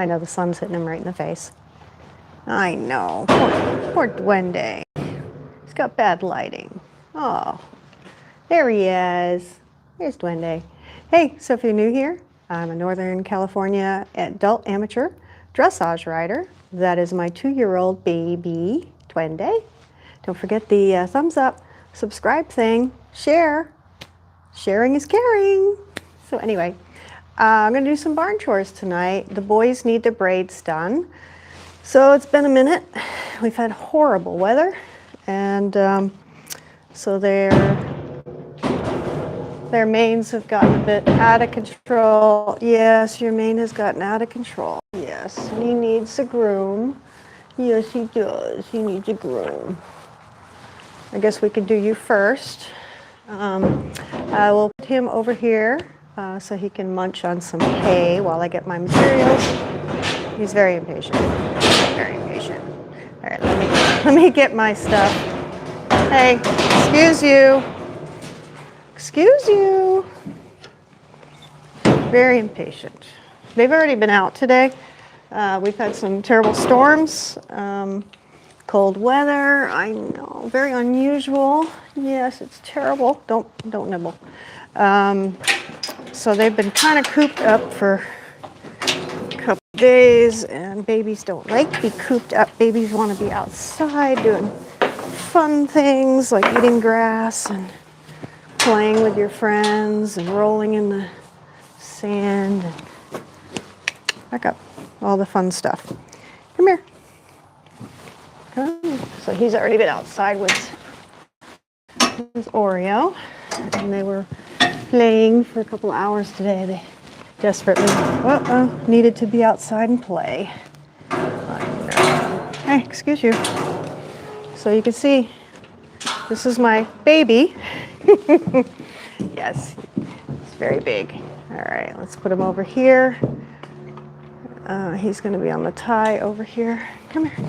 I know the sun's hitting him right in the face. I know. Poor Dwende. He's got bad lighting. Oh, there he is. There's Dwende. Hey, so if you're new here, I'm a Northern California adult amateur dressage rider. That is my 2-year-old baby, Dwende. Don't forget the thumbs up, subscribe thing, share. Sharing is caring. So anyway, I'm going to do some barn chores tonight. The boys need their braids done. So it's been a minute. We've had horrible weather, and so their manes have gotten a bit out of control. Yes, your mane has gotten out of control. Yes, and he needs a groom. Yes, he does. He needs a groom. I guess we could do you first. I will put him over here so he can munch on some hay while I get my materials. He's very impatient. Very impatient. All right, let me get my stuff. Hey, excuse you. Excuse you. Very impatient. They've already been out today. We've had some terrible storms, cold weather. I know, very unusual. Yes, it's terrible. Don't nibble. So they've been kind of cooped up for a couple of days, and babies don't like to be cooped up. Babies want to be outside doing fun things like eating grass and playing with your friends and rolling in the sand and back up, all the fun stuff. Come here. Come. So he's already been outside with his Oreo, and they were playing for a couple of hours today. They desperately needed to be outside and play. Hey, excuse you. So you can see, this is my baby. Yes, it's very big. All right, let's put him over here. He's going to be on the tie over here. Come here.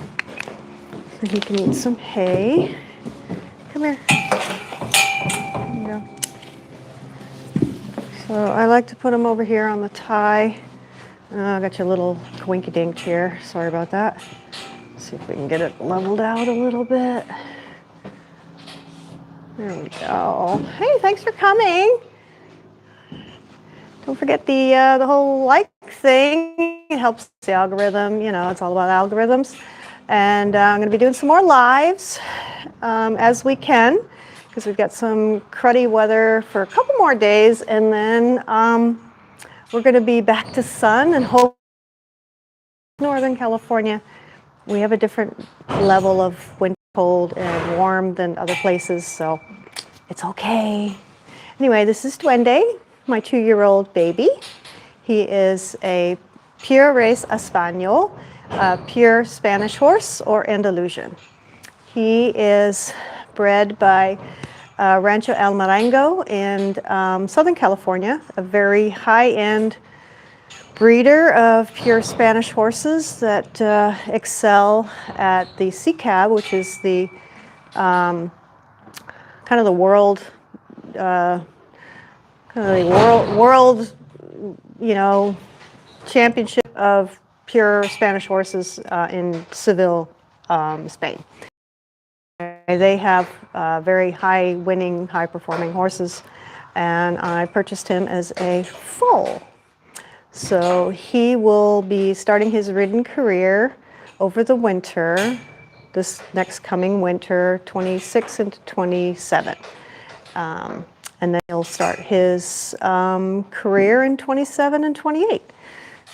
So he can eat some hay. Come here. There you go. So I like to put him over here on the tie. I got your little coinkydink here. Sorry about that. Let's see if we can get it leveled out a little bit. There we go. Hey, thanks for coming. Don't forget the whole like thing. It helps the algorithm. You know, it's all about algorithms. And I'm going to be doing some more lives as we can, because we've got some cruddy weather for a couple more days, and then we're going to be back to sun and hope. Northern California, we have a different level of winter, cold and warm than other places, so it's okay. Anyway, this is Dwende, my 2-year-old baby. He is a pure race Español, pure Spanish horse or Andalusian. He is bred by Rancho El Marengo in Southern California, a very high-end breeder of pure Spanish horses that excel at the C-Cab, which is the kind of the world, you know, championship of pure Spanish horses in Seville, Spain. They have very high-winning, high-performing horses, and I purchased him as a foal. So he will be starting his ridden career over the winter, this next coming winter, 26 into 27. And then he'll start his career in 27 and 28.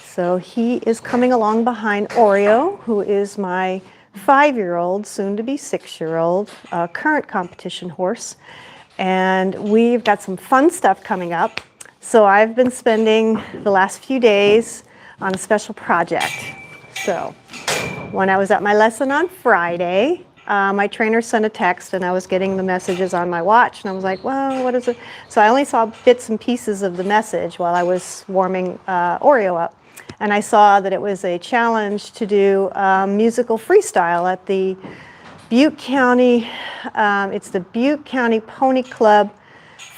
So he is coming along behind Oreo, who is my 5-year-old, soon to be 6-year-old, current competition horse. And we've got some fun stuff coming up. So I've been spending the last few days on a special project. So when I was at my lesson on Friday, my trainer sent a text, and I was getting the messages on my watch, and I was like, well, what is it? So I only saw bits and pieces of the message while I was warming Oreo up. And I saw that it was a challenge to do musical freestyle at the Butte County, it's the Butte County Pony Club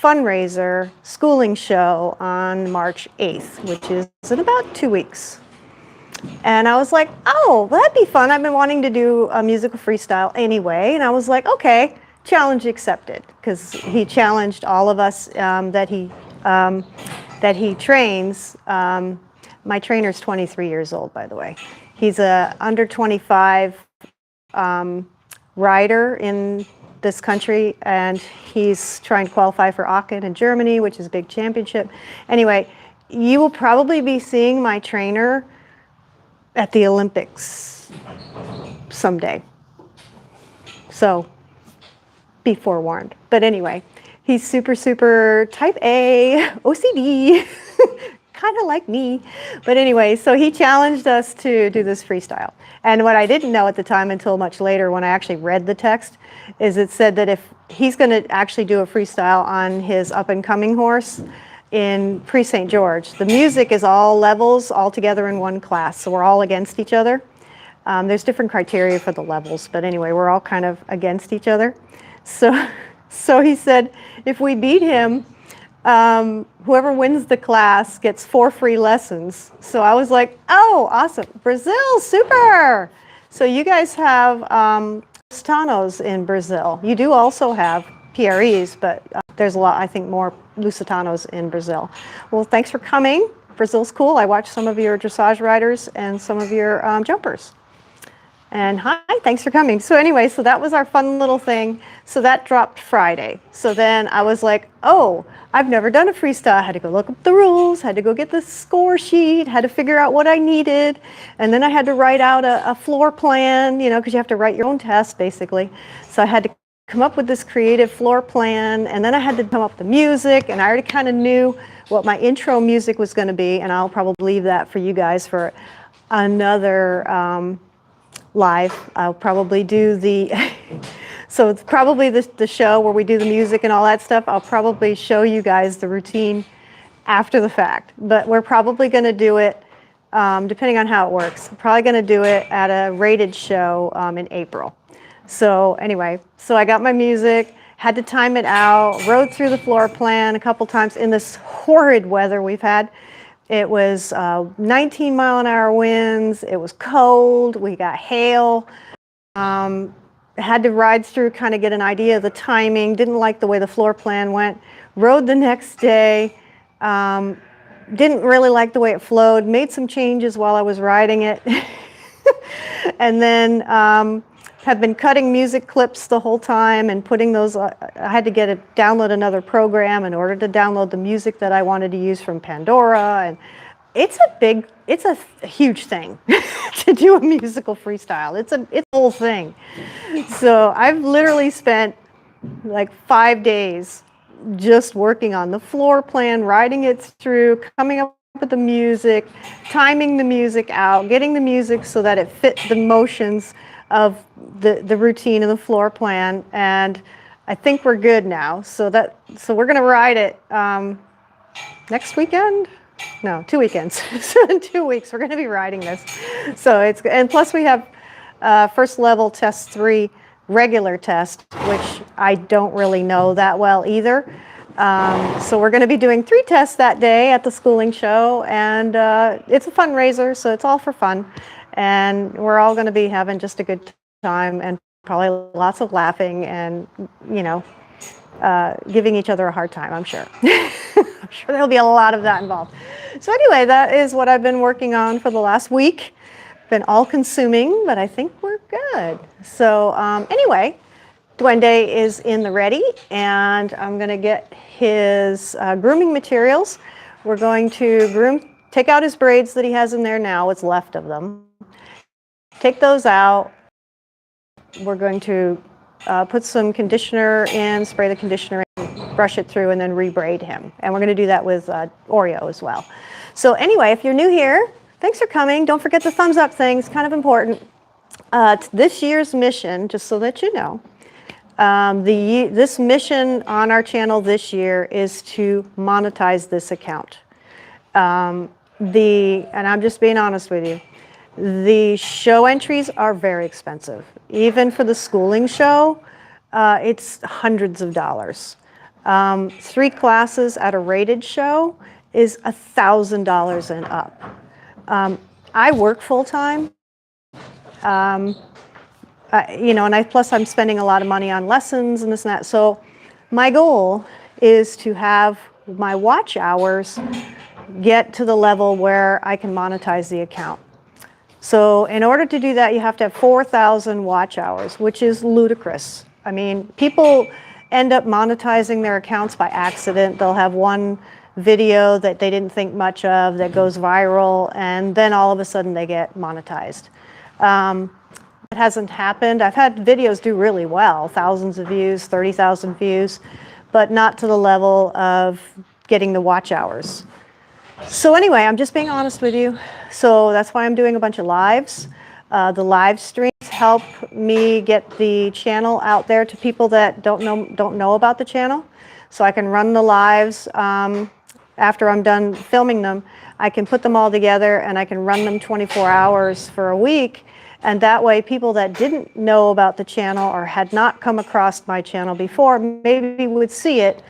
fundraiser schooling show on March 8th, which is in about 2 weeks. And I was like, oh, well, that'd be fun. I've been wanting to do a musical freestyle anyway. And I was like, okay, challenge accepted, because he challenged all of us that he trains. My trainer's 23 years old, by the way. He's a under 25 rider in this country, and he's trying to qualify for Aachen in Germany, which is a big championship. Anyway, you will probably be seeing my trainer at the Olympics someday. So be forewarned. But anyway, he's super, super type A, OCD, kind of like me. But anyway, so he challenged us to do this freestyle. And what I didn't know at the time until much later when I actually read the text is it said that if he's going to actually do a freestyle on his up-and-coming horse in PRE St. George, the music is all levels all together in one class, so we're all against each other. There's different criteria for the levels, but anyway, we're all kind of against each other. So he said, if we beat him, whoever wins the class gets 4 free lessons. So I was like, oh, awesome. Brazil, super. So you guys have Lusitanos in Brazil. You do also have PREs, but there's a lot, I think, more Lusitanos in Brazil. Well, thanks for coming. Brazil's cool. I watched some of your dressage riders and some of your jumpers. And hi, thanks for coming. So anyway, so that was our fun little thing. So that dropped Friday. So then I was like, oh, I've never done a freestyle. I had to go look up the rules, had to go get the score sheet, had to figure out what I needed. And then I had to write out a floor plan, you know, because you have to write your own test, basically. So I had to come up with this creative floor plan, and then I had to come up with the music, and I already kind of knew what my intro music was going to be, and I'll probably leave that for you guys for another live. I'll probably do the, so it's probably the show where we do the music and all that stuff. I'll probably show you guys the routine after the fact, but we're probably going to do it, depending on how it works, probably going to do it at a rated show in April. So anyway, so I got my music, had to time it out, rode through the floor plan a couple times in this horrid weather we've had. It was 19-mile-an-hour winds, it was cold, we got hail. Had to ride through, kind of get an idea of the timing, didn't like the way the floor plan went. Rode the next day, didn't really like the way it flowed, made some changes while I was riding it. And then have been cutting music clips the whole time and putting those, I had to download another program in order to download the music that I wanted to use from Pandora. And it's a huge thing to do a musical freestyle. It's a whole thing. So I've literally spent like 5 days just working on the floor plan, writing it through, coming up with the music, timing the music out, getting the music so that it fit the motions of the routine and the floor plan, and I think we're good now. So we're going to ride it next weekend? No, 2 weekends. So in 2 weeks we're going to be riding this. So and plus we have first level test 3 regular test, which I don't really know that well either. So we're going to be doing 3 tests that day at the schooling show, and it's a fundraiser, so it's all for fun. And we're all going to be having just a good time and probably lots of laughing and, you know, giving each other a hard time, I'm sure. I'm sure there'll be a lot of that involved. So anyway, that is what I've been working on for the last week. Been all-consuming, but I think we're good. So anyway, Dwende is in the ready, and I'm going to get his grooming materials. We're going to take out his braids that he has in there now, what's left of them. Take those out. We're going to put some conditioner in, spray the conditioner in, brush it through, and then rebraid him. And we're going to do that with Oreo as well. So anyway, if you're new here, thanks for coming. Don't forget the thumbs up thing. It's kind of important. This year's mission, just so that you know, this mission on our channel this year is to monetize this account. And I'm just being honest with you. The show entries are very expensive. Even for the schooling show, it's hundreds of dollars. 3 classes at a rated show is $1,000 and up. I work full-time, you know, and plus I'm spending a lot of money on lessons and this and that. So my goal is to have my watch hours get to the level where I can monetize the account. So in order to do that, you have to have 4,000 watch hours, which is ludicrous. I mean, people end up monetizing their accounts by accident. They'll have one video that they didn't think much of that goes viral, and then all of a sudden they get monetized. It hasn't happened. I've had videos do really well, thousands of views, 30,000 views, but not to the level of getting the watch hours. So anyway, I'm just being honest with you. So that's why I'm doing a bunch of lives. The live streams help me get the channel out there to people that don't know about the channel. So I can run the lives after I'm done filming them. I can put them all together and I can run them 24 hours for a week. And that way people that didn't know about the channel or had not come across my channel before maybe would see it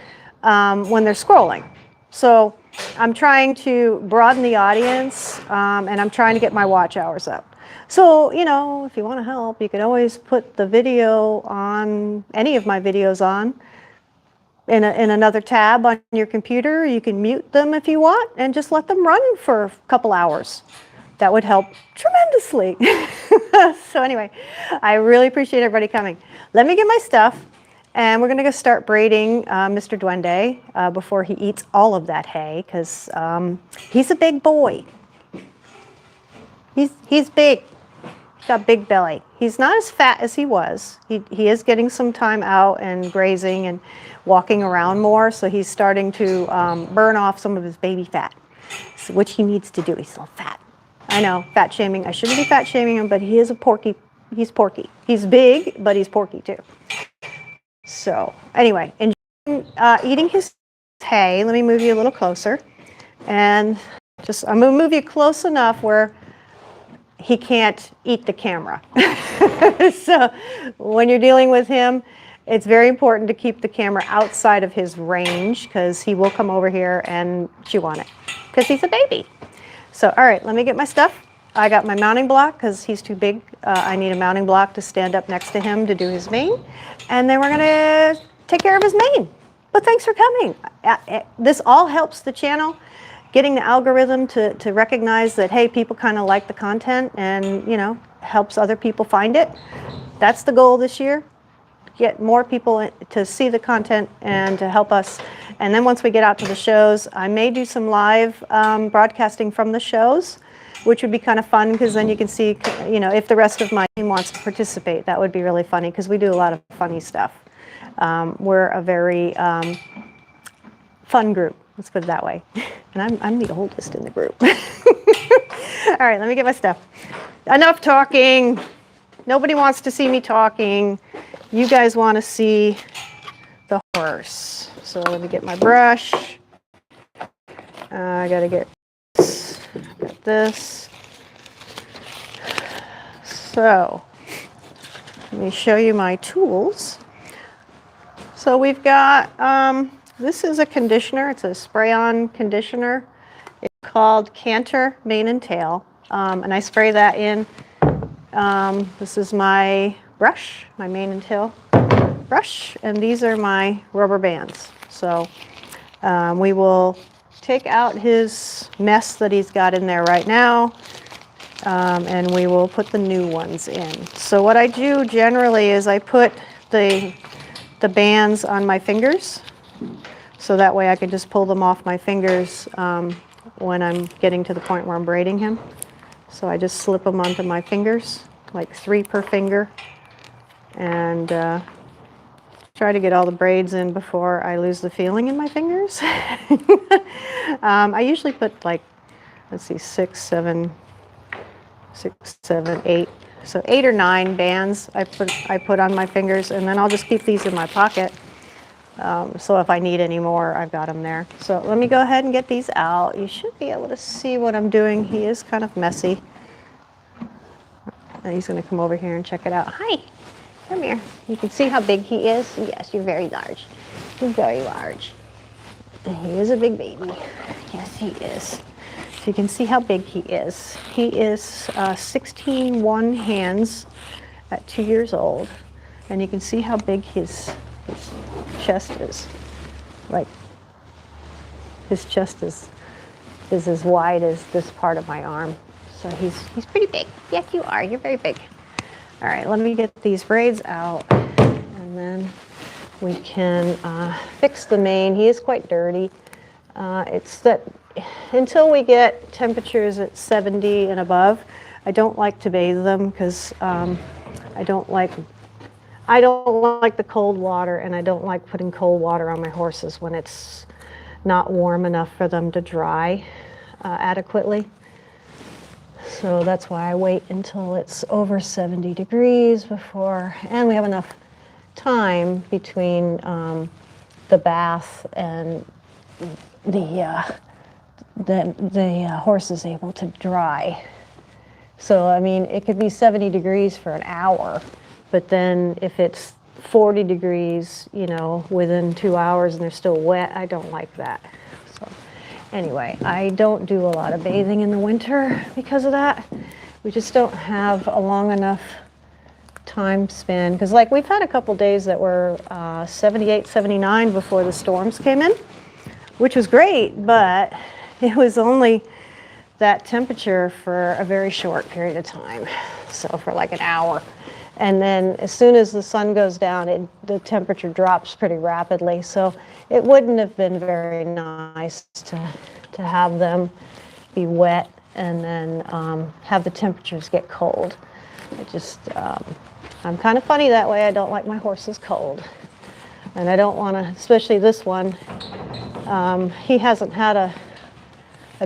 when they're scrolling. So I'm trying to broaden the audience, and I'm trying to get my watch hours up. So, you know, if you want to help, you can always put the video on, any of my videos on, in another tab on your computer. You can mute them if you want, and just let them run for a couple hours. That would help tremendously. So anyway, I really appreciate everybody coming. Let me get my stuff. And we're going to go start braiding Mr. Dwende before he eats all of that hay, because he's a big boy. He's big. He's got a big belly. He's not as fat as he was. He is getting some time out and grazing and walking around more, so he's starting to burn off some of his baby fat, which he needs to do. He's so fat. I know, fat shaming. I shouldn't be fat shaming him, but he is a porky. He's porky. He's big, but he's porky too. So anyway, eating his hay. Let me move you a little closer, and I'm going to move you close enough where he can't eat the camera. So when you're dealing with him, it's very important to keep the camera outside of his range, because he will come over here and chew on it, because he's a baby. So all right, let me get my stuff. I got my mounting block because he's too big. I need a mounting block to stand up next to him to do his mane. And then we're going to take care of his mane. But thanks for coming. This all helps the channel, getting the algorithm to recognize that, hey, people kind of like the content, and, you know, helps other people find it. That's the goal this year. Get more people to see the content and to help us. And then once we get out to the shows, I may do some live broadcasting from the shows, which would be kind of fun, because then you can see, you know, if the rest of my team wants to participate. That would be really funny, because we do a lot of funny stuff. We're a very fun group, let's put it that way. And I'm the oldest in the group. All right, let me get my stuff. Enough talking. Nobody wants to see me talking. You guys want to see the horse. So let me get my brush. I gotta get this. So let me show you my tools. So we've got, this is a conditioner. It's a spray-on conditioner. It's called Canter Mane and Tail. And I spray that in. This is my brush, my mane and tail brush. And these are my rubber bands. So we will take out his mess that he's got in there right now, and we will put the new ones in. So what I do generally is I put the bands on my fingers, so that way I can just pull them off my fingers when I'm getting to the point where I'm braiding him. So I just slip them onto my fingers, like 3 per finger, and try to get all the braids in before I lose the feeling in my fingers. I usually put, like, let's see, 6, 7, 8. So 8 or 9 bands I put on my fingers, and then I'll just keep these in my pocket. So if I need any more, I've got them there. So let me go ahead and get these out. You should be able to see what I'm doing. He is kind of messy. And he's going to come over here and check it out. Hi. Come here. You can see how big he is. Yes, you're very large. You're very large. He is a big baby. Yes, he is. So you can see how big he is. He is 16 hands at 2 years old. And you can see how big his chest is. Like, his chest is as wide as this part of my arm. So he's pretty big. Yes, you are. You're very big. All right, let me get these braids out, and then we can fix the mane. He is quite dirty. It's that until we get temperatures at 70 and above, I don't like to bathe them because I don't like the cold water, and I don't like putting cold water on my horses when it's not warm enough for them to dry adequately. So that's why I wait until it's over 70 degrees before, and we have enough time between the bath and the horse is able to dry. So, I mean, it could be 70 degrees for an hour, but then if it's 40 degrees, you know, within 2 hours and they're still wet, I don't like that. So anyway, I don't do a lot of bathing in the winter because of that. We just don't have a long enough time span, because like we've had a couple days that were 78, 79 before the storms came in, which was great, but it was only that temperature for a very short period of time, so for like an hour. And then as soon as the sun goes down, the temperature drops pretty rapidly. So it wouldn't have been very nice to have them be wet and then have the temperatures get cold. I'm kind of funny that way. I don't like my horses cold. And I don't want to, especially this one, he hasn't had a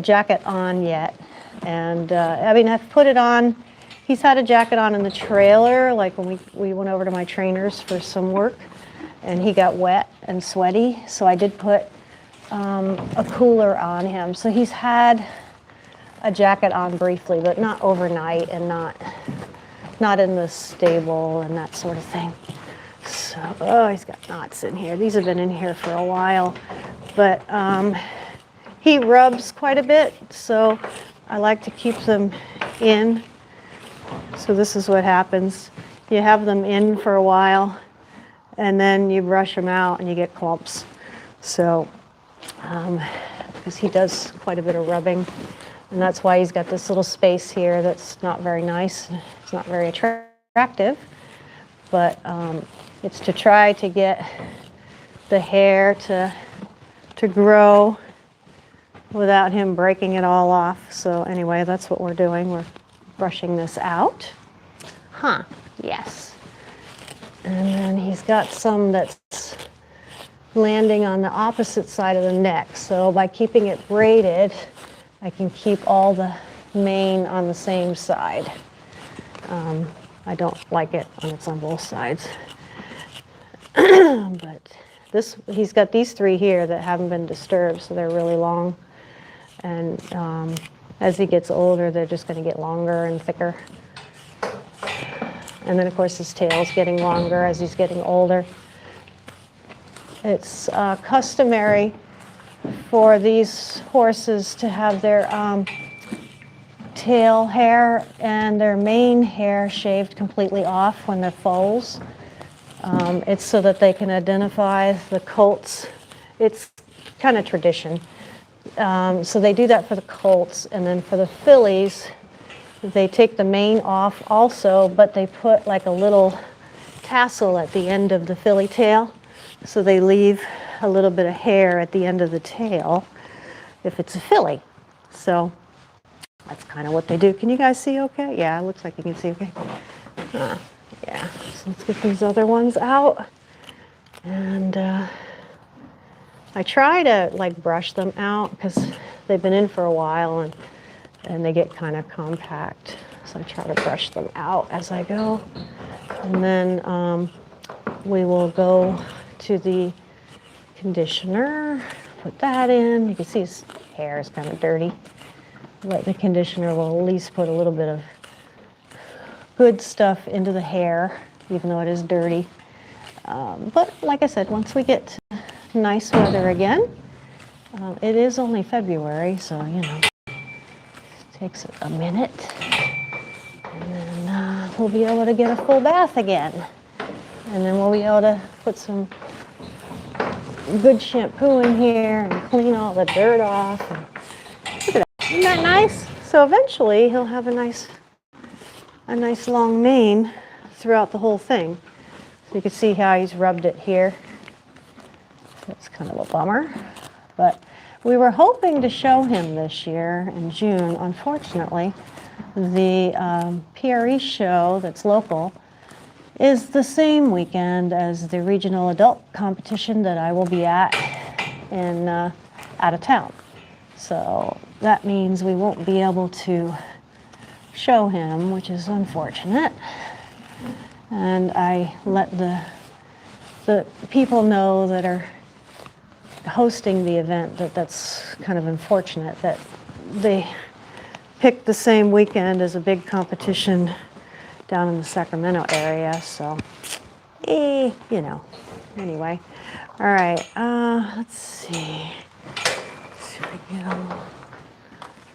jacket on yet. And I mean, I've put it on. He's had a jacket on in the trailer, like when we went over to my trainer's for some work, and he got wet and sweaty. So I did put a cooler on him. So he's had a jacket on briefly, but not overnight and not in the stable and that sort of thing. So, oh, he's got knots in here. These have been in here for a while, but he rubs quite a bit, so I like to keep them in. So this is what happens. You have them in for a while, and then you brush them out and you get clumps. So, because he does quite a bit of rubbing, and that's why he's got this little space here that's not very nice. It's not very attractive, but it's to try to get the hair to grow without him breaking it all off. So anyway, that's what we're doing. We're brushing this out. Yes. And then he's got some that's landing on the opposite side of the neck. So by keeping it braided, I can keep all the mane on the same side. I don't like it when it's on both sides. But he's got these three here that haven't been disturbed, so they're really long. And as he gets older, they're just going to get longer and thicker. And then, of course, his tail's getting longer as he's getting older. It's customary for these horses to have their tail hair and their mane hair shaved completely off when they're foals. It's so that they can identify the colts. It's kind of tradition. So they do that for the colts, and then for the fillies, they take the mane off also, but they put like a little tassel at the end of the filly tail, so they leave a little bit of hair at the end of the tail if it's a filly. So that's kind of what they do. Can you guys see okay? Yeah, it looks like you can see okay. Yeah, so let's get these other ones out. And I try to like brush them out because they've been in for a while and they get kind of compact. So I try to brush them out as I go. And then we will go to the conditioner, put that in. You can see his hair is kind of dirty. But the conditioner will at least put a little bit of good stuff into the hair, even though it is dirty. But like I said, once we get to nice weather again, it is only February, so you know, Takes a minute. And then we'll be able to get a full bath again. And then we'll be able to put some good shampoo in here and clean all the dirt off. And look at that. Isn't that nice? So eventually he'll have a nice long mane throughout the whole thing. So you can see how he's rubbed it here. That's kind of a bummer. But we were hoping to show him this year in June. Unfortunately, the PRE show that's local is the same weekend as the regional adult competition that I will be at in out of town. So that means we won't be able to show him, which is unfortunate. And I let the people know that are hosting the event that that's kind of unfortunate that they picked the same weekend as a big competition down in the Sacramento area, so, you know, anyway. All right, let's see. Let's see if I can get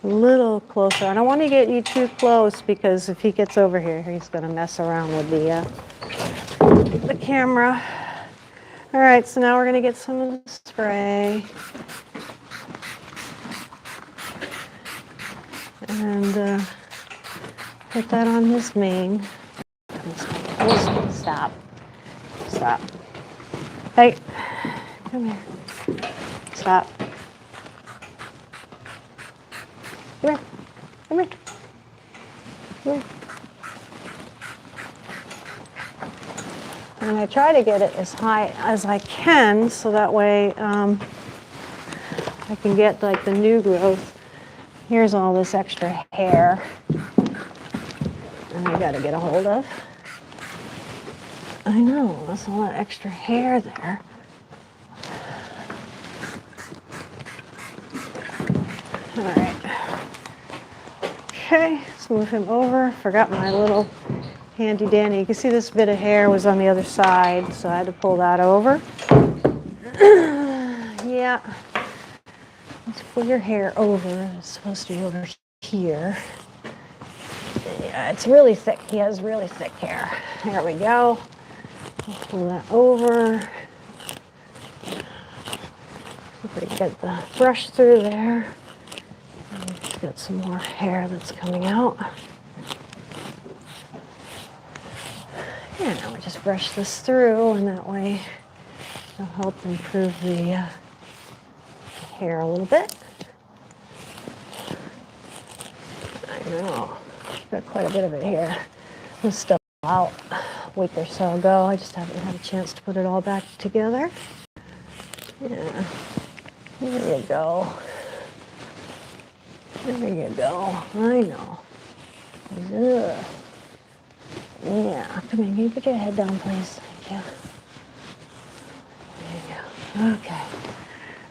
a little closer. I don't want to get you too close because if he gets over here, he's going to mess around with the camera. All right, so now we're going to get some of the spray. And put that on his mane. Stop. Stop. Hey, come here. Stop. Come here. Come here. Come here. And I try to get it as high as I can so that way I can get like the new growth. Here's all this extra hair. And I got to get a hold of. I know, that's a lot of extra hair there. All right. Okay, let's move him over. Forgot my little handy dandy. You can see this bit of hair was on the other side, so I had to pull that over. Yeah. Let's pull your hair over. It's supposed to be over here. Yeah, it's really thick. He has really thick hair. There we go. Pull that over. If we get the brush through there. Got some more hair that's coming out. Yeah, now we just brush this through, and that way it'll help improve the hair a little bit. I know. Got quite a bit of it here. This stuff out a week or so ago. I just haven't had a chance to put it all back together. Yeah. There you go. There you go. I know. Ugh. Yeah. Come here. Can you put your head down, please? Thank you. There you go. Okay.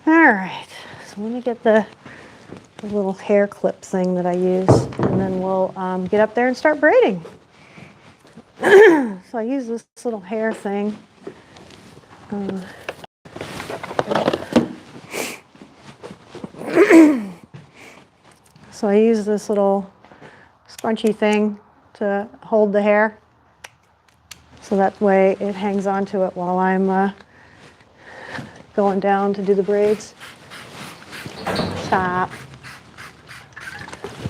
All right. So let me get the little hair clip thing that I use, and then we'll get up there and start braiding. So I use this little hair thing. So I use this little scrunchy thing to hold the hair, so that way it hangs onto it while I'm going down to do the braids. Stop.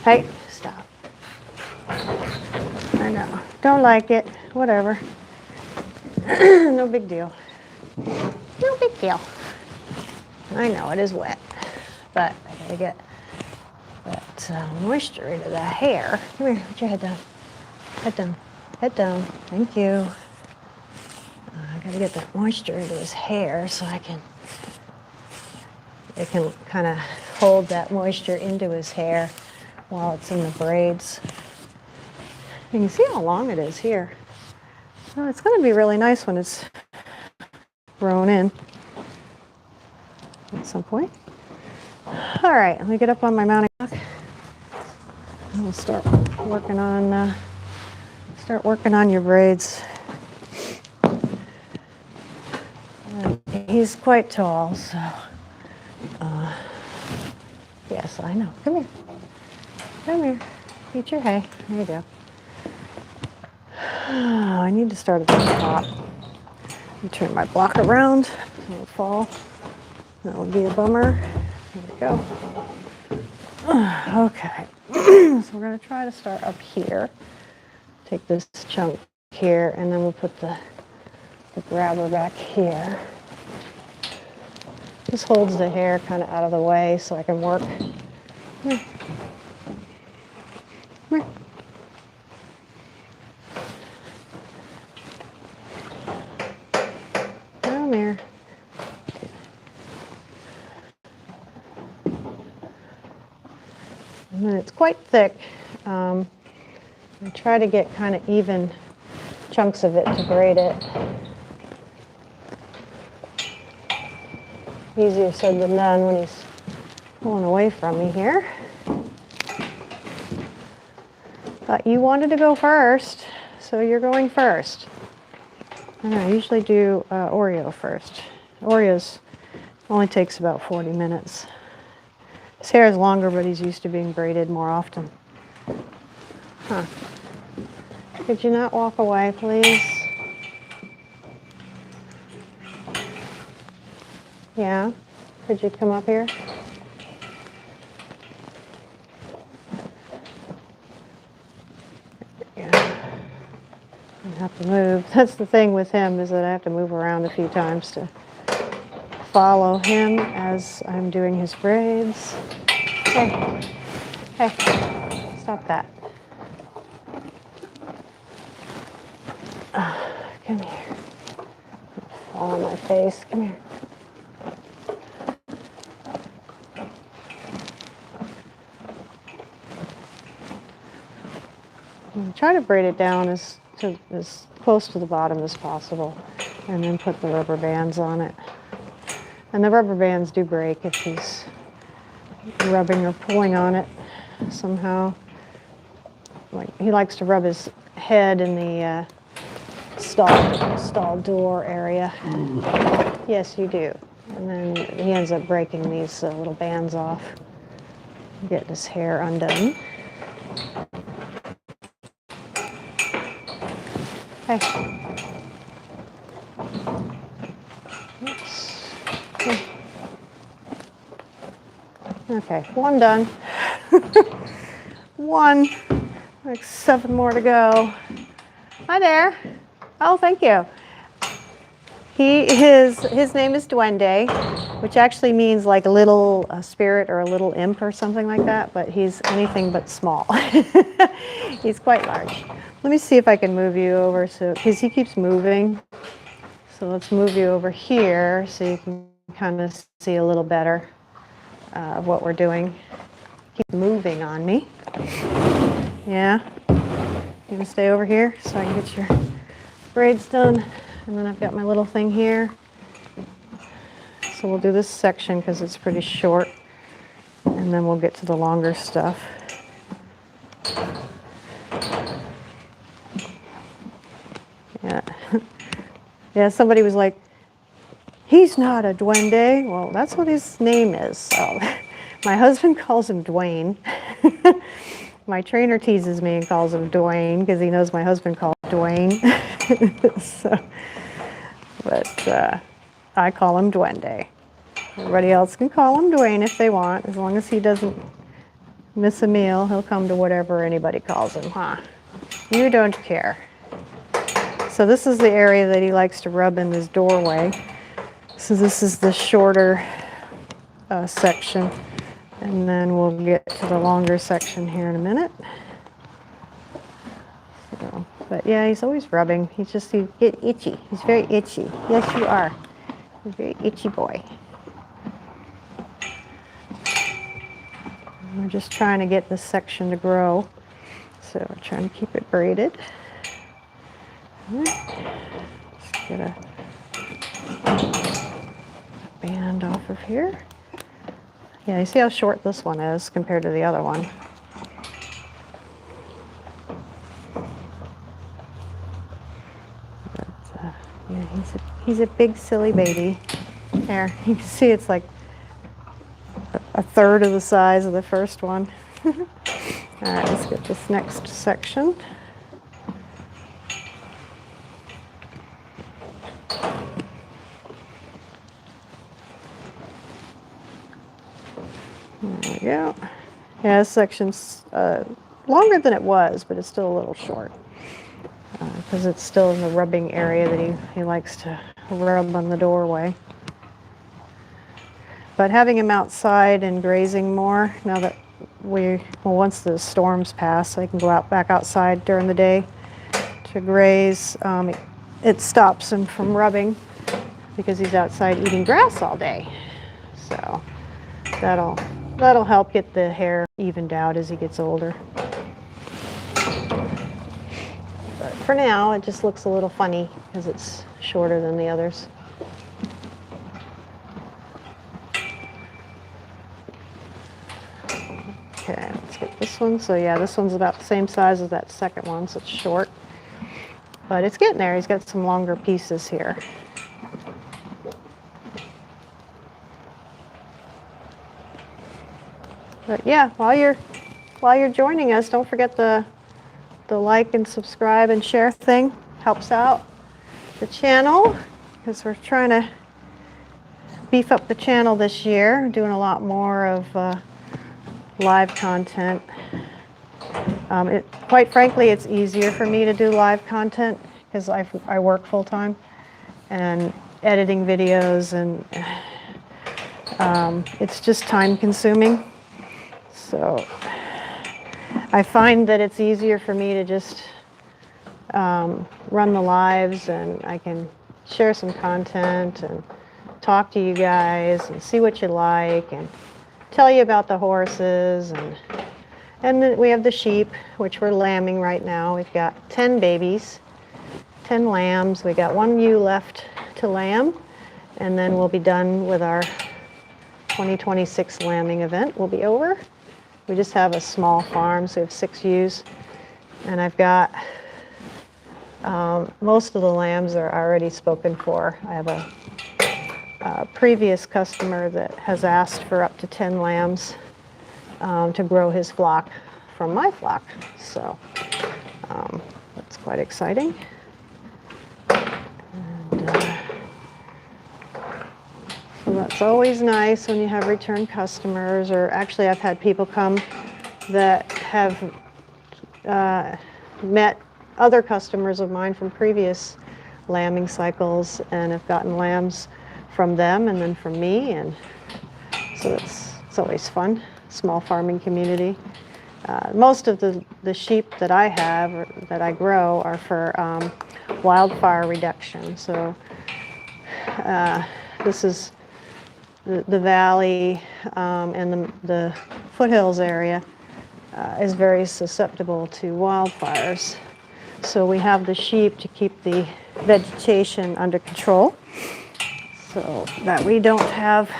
Hey, stop. I know. Don't like it. Whatever. No big deal. No big deal. I know it is wet, but I gotta get that moisture into the hair. Come here, put your head down. Head down. Head down. Thank you. I gotta get that moisture into his hair so it can kind of hold that moisture into his hair while it's in the braids. You can see how long it is here. So it's going to be really nice when it's grown in at some point. All right, let me get up on my mounting block. And we'll start working on your braids. And he's quite tall, so yes, I know. Come here. Come here. Eat your hay. There you go. I need to start at the top. Let me turn my block around. It won't fall. That would be a bummer. There we go. Okay. So we're going to try to start up here. Take this chunk here, and then we'll put the grabber back here. This holds the hair kind of out of the way so I can work. Come here. Come here. Come here. And then it's quite thick. I try to get kind of even chunks of it to braid it. Easier said than done when he's pulling away from me here. But you wanted to go first, so you're going first. And I usually do Oreo first. Oreos only takes about 40 minutes. His hair is longer, but he's used to being braided more often. Huh. Could you not walk away, please? Yeah? Could you come up here? Yeah. I have to move. That's the thing with him, is that I have to move around a few times to follow him as I'm doing his braids. Hey, hey, stop that. Come here. Fall on my face. Come here. Try to braid it down as close to the bottom as possible, and then put the rubber bands on it. And the rubber bands do break if he's rubbing or pulling on it somehow. Like, he likes to rub his head in the stall door area. Yes, you do. And then he ends up breaking these little bands off, getting his hair undone. Hey. Oops. Okay, one done. One. Like 7 more to go. Hi there. Oh, thank you. His name is Dwende, which actually means like a little spirit or a little imp or something like that, but he's anything but small. He's quite large. Let me see if I can move you over, because he keeps moving. So let's move you over here so you can kind of see a little better of what we're doing. Keep moving on me. Yeah. You can stay over here so I can get your braids done. And then I've got my little thing here. So we'll do this section because it's pretty short. And then we'll get to the longer stuff. Yeah. Yeah, somebody was like, he's not a duende. Well, that's what his name is. So my husband calls him Dwayne. My trainer teases me and calls him Dwayne because he knows my husband calls him Dwayne. So, but I call him Dwende. Everybody else can call him Dwayne if they want. As long as he doesn't miss a meal, he'll come to whatever anybody calls him, huh? You don't care. So this is the area that he likes to rub in his doorway. So this is the shorter section. And then we'll get to the longer section here in a minute. So, but yeah, he's always rubbing. He get itchy. He's very itchy. Yes, you are. He's a very itchy boy. We're just trying to get this section to grow. So we're trying to keep it braided. Let's get a band off of here. Yeah, you see how short this one is compared to the other one. But, yeah, he's a big silly baby. There, you can see it's like a third of the size of the first one. All right, let's get this next section. There we go. Yeah, this section's longer than it was, but it's still a little short because it's still in the rubbing area that he likes to rub on the doorway. But having him outside and grazing more, now that once the storms pass, I can go out back outside during the day to graze. It stops him from rubbing because he's outside eating grass all day. So that'll help get the hair evened out as he gets older. But for now, it just looks a little funny because it's shorter than the others. Okay, let's get this one. So yeah, this one's about the same size as that second one, so it's short. But it's getting there. He's got some longer pieces here. But yeah, while you're joining us, don't forget the like and subscribe and share thing. Helps out the channel because we're trying to beef up the channel this year. We're doing a lot more of live content. Quite frankly, it's easier for me to do live content because I work full time and editing videos, and it's just time consuming. So I find that it's easier for me to just run the lives, and I can share some content and talk to you guys and see what you like and tell you about the horses. And then we have the sheep, which we're lambing right now. We've got 10 babies, 10 lambs. We got 1 ewe left to lamb, and then we'll be done with our 2026 lambing event. We'll be over. We just have a small farm, so we have 6 ewes, and I've got most of the lambs are already spoken for. I have a previous customer that has asked for up to 10 lambs to grow his flock from my flock, so that's quite exciting. And, so that's always nice when you have return customers, or actually I've had people come that have met other customers of mine from previous lambing cycles and have gotten lambs from them and then from me, and so it's always fun. Small farming community. Most of the sheep that I have or that I grow are for wildfire reduction. So this is the valley and the foothills area is very susceptible to wildfires. So we have the sheep to keep the vegetation under control so that we don't have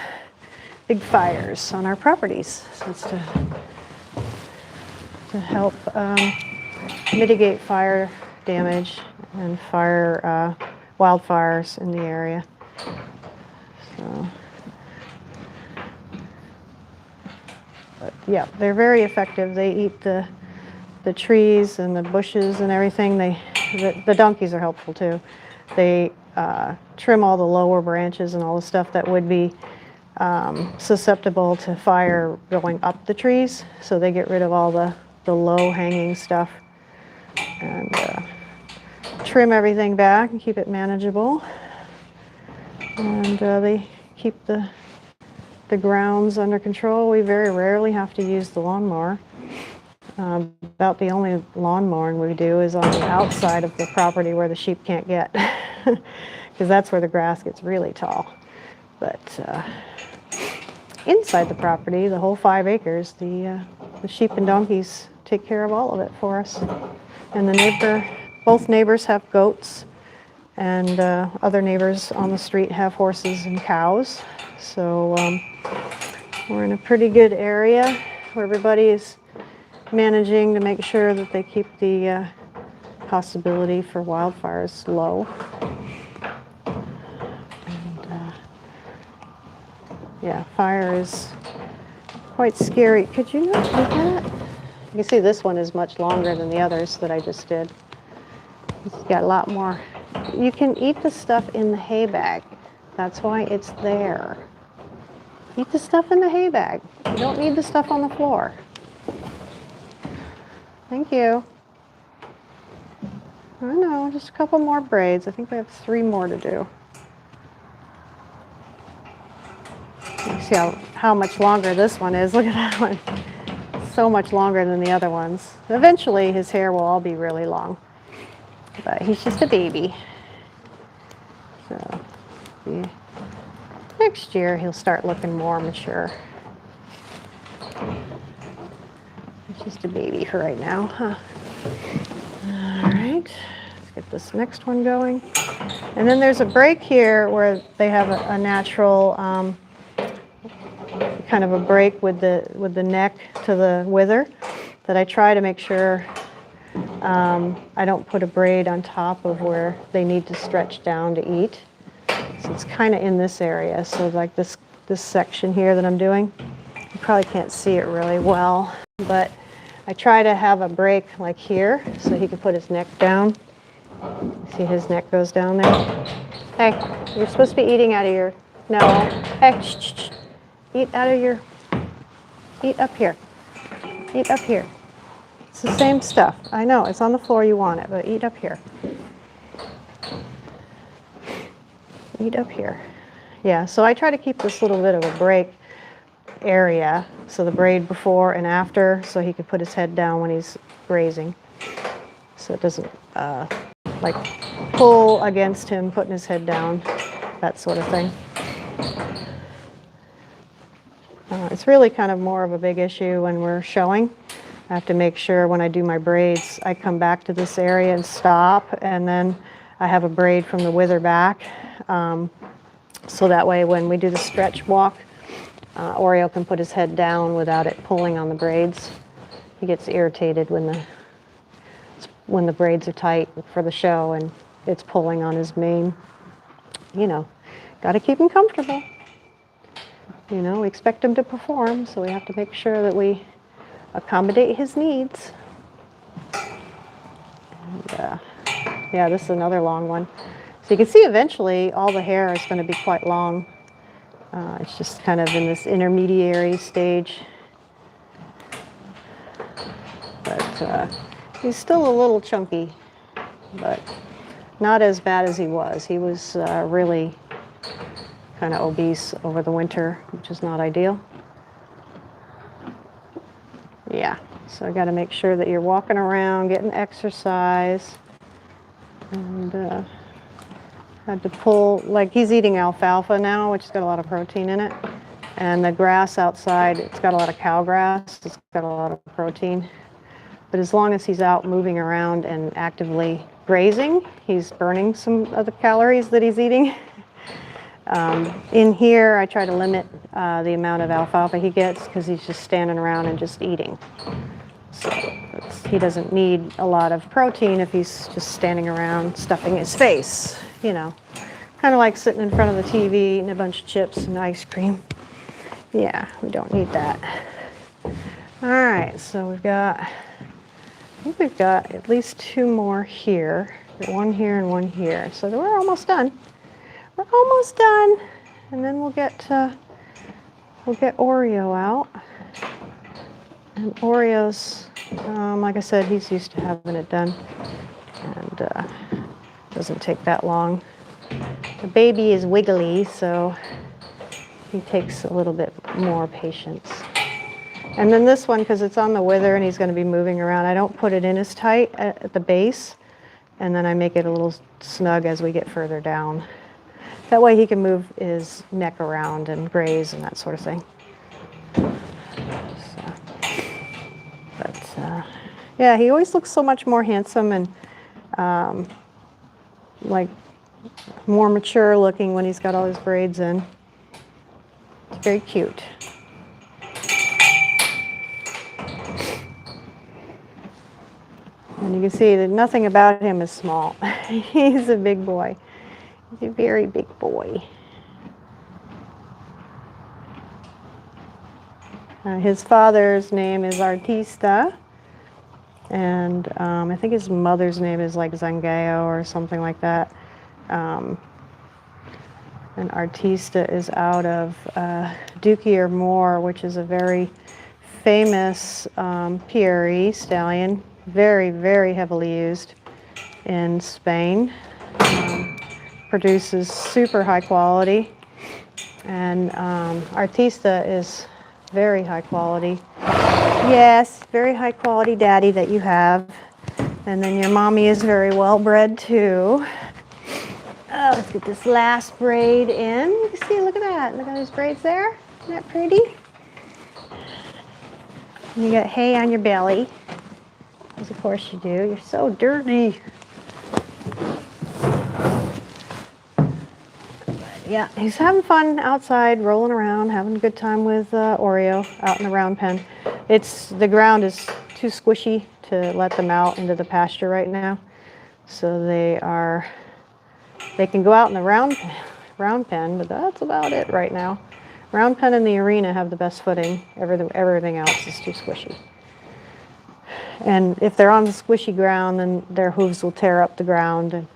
big fires on our properties. So it's to help mitigate fire damage and wildfires in the area. So, but yeah, they're very effective. They eat the trees and the bushes and everything. The donkeys are helpful too. They trim all the lower branches and all the stuff that would be susceptible to fire going up the trees. So they get rid of all the low hanging stuff and trim everything back and keep it manageable. And they keep the grounds under control. We very rarely have to use the lawnmower. About the only lawn mowing we do is on the outside of the property where the sheep can't get, because that's where the grass gets really tall. But inside the property, the whole 5 acres, the sheep and donkeys take care of all of it for us. And both neighbors have goats, and other neighbors on the street have horses and cows. So we're in a pretty good area where everybody is managing to make sure that they keep the possibility for wildfires low. And, yeah, fire is quite scary. Could you not do that? You see this one is much longer than the others that I just did. It's got a lot more. You can eat the stuff in the hay bag. That's why it's there. Eat the stuff in the hay bag. You don't need the stuff on the floor. Thank you. I know, just a couple more braids. I think we have 3 more to do. You see how much longer this one is. Look at that one. So much longer than the other ones. Eventually his hair will all be really long. But he's just a baby. So yeah. Next year he'll start looking more mature. He's just a baby for right now, huh? All right, let's get this next one going. And then there's a break here where they have a natural kind of a break with the neck to the wither that I try to make sure I don't put a braid on top of where they need to stretch down to eat. So it's kind of in this area. So like this section here that I'm doing, you probably can't see it really well, but I try to have a break like here so he can put his neck down. See his neck goes down there? Hey, you're supposed to be eating out of your, no, hey, shh, shh, shh. Eat out of your, eat up here. Eat up here. It's the same stuff. I know, it's on the floor, you want it, but eat up here. Eat up here. Yeah, so I try to keep this little bit of a break area, so the braid before and after, so he can put his head down when he's grazing. So it doesn't like pull against him, putting his head down, that sort of thing. It's really kind of more of a big issue when we're showing. I have to make sure when I do my braids, I come back to this area and stop, and then I have a braid from the wither back. So that way when we do the stretch walk, Oreo can put his head down without it pulling on the braids. He gets irritated when the braids are tight for the show and it's pulling on his mane. You know, got to keep him comfortable. You know, we expect him to perform, so we have to make sure that we accommodate his needs. And, yeah, this is another long one. So you can see eventually all the hair is going to be quite long. It's just kind of in this intermediary stage. But he's still a little chunky, but not as bad as he was. He was really kind of obese over the winter, which is not ideal. Yeah, so I got to make sure that you're walking around, getting exercise. And had to pull, like he's eating alfalfa now, which has got a lot of protein in it. And the grass outside, it's got a lot of cow grass, it's got a lot of protein. But as long as he's out moving around and actively grazing, he's burning some of the calories that he's eating. In here, I try to limit the amount of alfalfa he gets because he's just standing around and just eating. So he doesn't need a lot of protein if he's just standing around stuffing his face, you know. Kind of like sitting in front of the TV eating a bunch of chips and ice cream. Yeah, we don't need that. All right, so we've got, I think we've got at least 2 more here. One here and one here. So we're almost done. We're almost done. And then we'll get Oreo out. And Oreo's, like I said, he's used to having it done. And doesn't take that long. The baby is wiggly, so he takes a little bit more patience. And then this one, because it's on the wither and he's going to be moving around, I don't put it in as tight at the base, and then I make it a little snug as we get further down. That way he can move his neck around and graze and that sort of thing. So, but yeah, he always looks so much more handsome and like more mature looking when he's got all his braids in. It's very cute. And you can see that nothing about him is small. He's a big boy. He's a very big boy. His father's name is Artista, And I think his mother's name is like Zangao or something like that. And Artista is out of Dookie or Moore, which is a very famous PRE stallion, very, very heavily used in Spain. Produces super high quality. And Artista is very high quality. Yes, very high quality daddy that you have. And then your mommy is very well bred too. Let's get this last braid in. You can see, look at that. Look at those braids there. Isn't that pretty? And you got hay on your belly. As of course you do. You're so dirty. Yeah, he's having fun outside, rolling around, having a good time with Oreo out in the round pen. The ground is too squishy to let them out into the pasture right now. So they can go out in the round pen, but that's about it right now. Round pen and the arena have the best footing. Everything else is too squishy. And if they're on the squishy ground, then their hooves will tear up the ground, and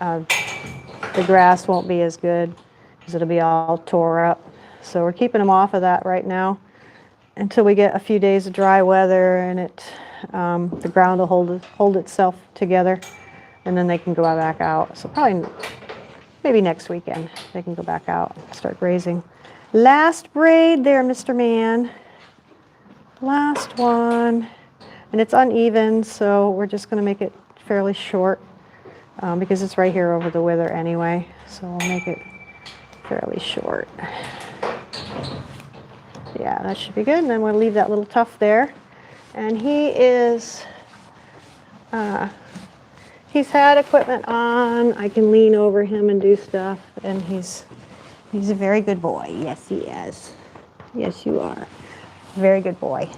the grass won't be as good because it'll be all tore up. So we're keeping them off of that right now until we get a few days of dry weather and the ground will hold itself together, and then they can go back out. So probably maybe next weekend they can go back out and start grazing. Last braid there, Mr. Man. Last one. And it's uneven, so we're just going to make it fairly short because it's right here over the wither anyway. So we'll make it fairly short. Yeah, that should be good. And then we'll leave that little tuft there. And he's had equipment on. I can lean over him and do stuff. And he's a very good boy. Yes, he is. Yes, you are. Very good boy.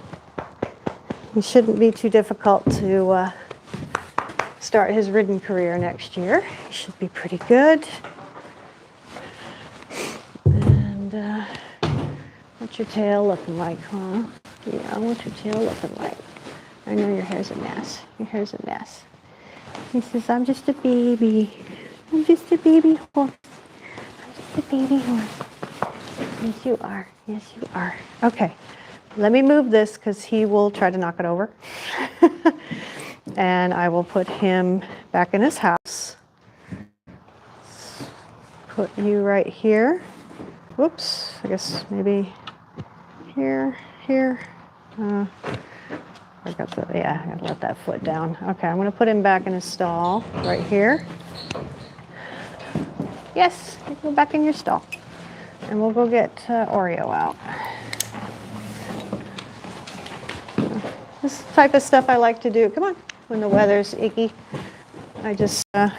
He shouldn't be too difficult to start his ridden career next year. He should be pretty good. And what's your tail looking like, huh? Yeah, what's your tail looking like? I know your hair's a mess. Your hair's a mess. He says, I'm just a baby. I'm just a baby horse. I'm just a baby horse. Yes, you are. Yes, you are. Okay. Let me move this because he will try to knock it over. And I will put him back in his house. Put you right here. Whoops, I guess maybe here. I gotta let that foot down. Okay, I'm gonna put him back in his stall right here. Yes, you go back in your stall. And we'll go get Oreo out. This type of stuff I like to do, come on, when the weather's icky. I just come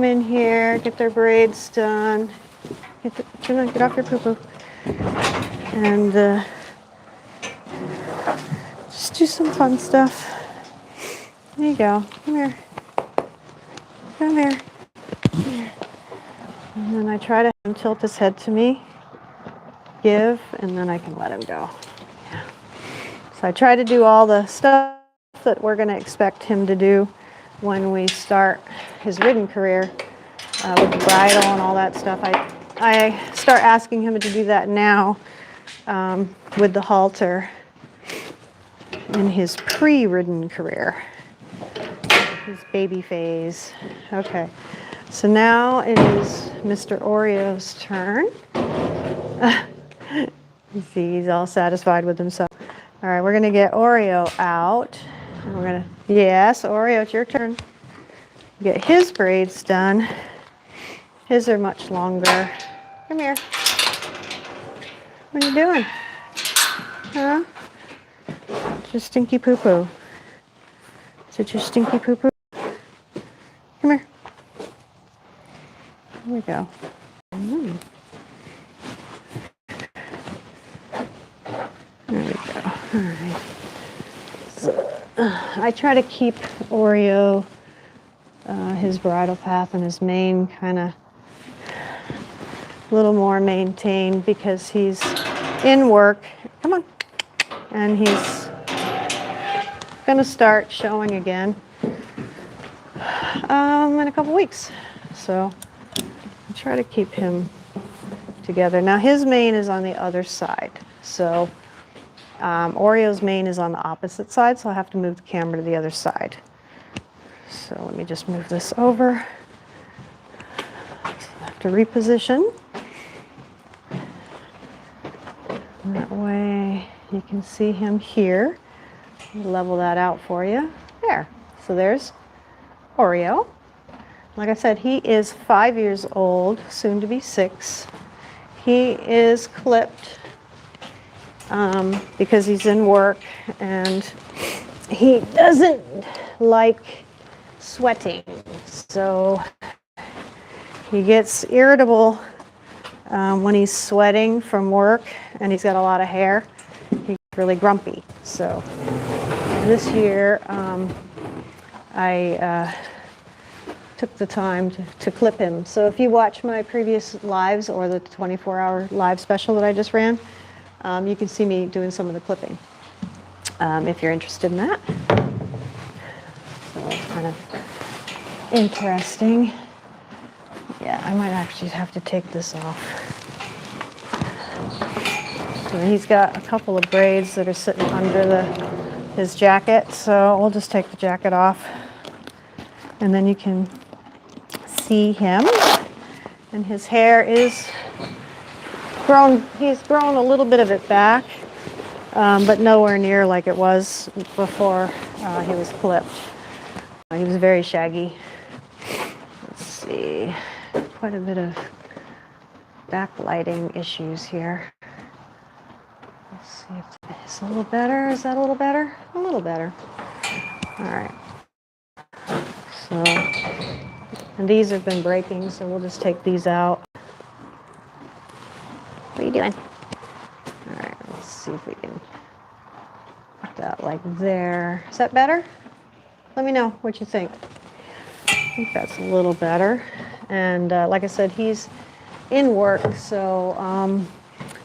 in here, get their braids done. Get off your poo-poo. And just do some fun stuff. There you go. Come here. Come here. Come here. And then I try to have him tilt his head to me, give, and then I can let him go. Yeah. So I try to do all the stuff that we're going to expect him to do when we start his ridden career with the bridle and all that stuff. I start asking him to do that now with the halter in his pre-ridden career, his baby phase. Okay, so now it is Mr. Oreo's turn. You see, he's all satisfied with himself. All right, we're going to get Oreo out. And we're going to, yes, Oreo, it's your turn. Get his braids done. His are much longer. Come here. What are you doing? Huh? It's your stinky poo-poo. Is it your stinky poo-poo? Come here. Here we go. There we go. All right. So, I try to keep Oreo, his bridle path and his mane kind of a little more maintained because he's in work. Come on. And he's going to start showing again in a couple weeks. So I'll try to keep him together. Now his mane is on the other side. So Oreo's mane is on the opposite side, so I'll have to move the camera to the other side. So let me just move this over. So I have to reposition. That way you can see him here. Level that out for you. There. So there's Oreo. Like I said, he is 5 years old, soon to be 6. He is clipped because he's in work and he doesn't like sweating. So he gets irritable when he's sweating from work and he's got a lot of hair. He's really grumpy. So this year I took the time to clip him. So if you watch my previous lives or the 24-hour live special that I just ran, you can see me doing some of the clipping if you're interested in that. So it's kind of interesting. Yeah, I might actually have to take this off. So he's got a couple of braids that are sitting under his jacket, so we'll just take the jacket off. And then you can see him. And his hair is grown, he's grown a little bit of it back, but nowhere near like it was before he was clipped. He was very shaggy. Let's see, quite a bit of backlighting issues here. Let's see if it's a little better. Is that a little better? A little better. All right. So, and these have been breaking, so we'll just take these out. What are you doing? All right, let's see if we can put that like there. Is that better? Let me know what you think. I think that's a little better. And like I said, he's in work, so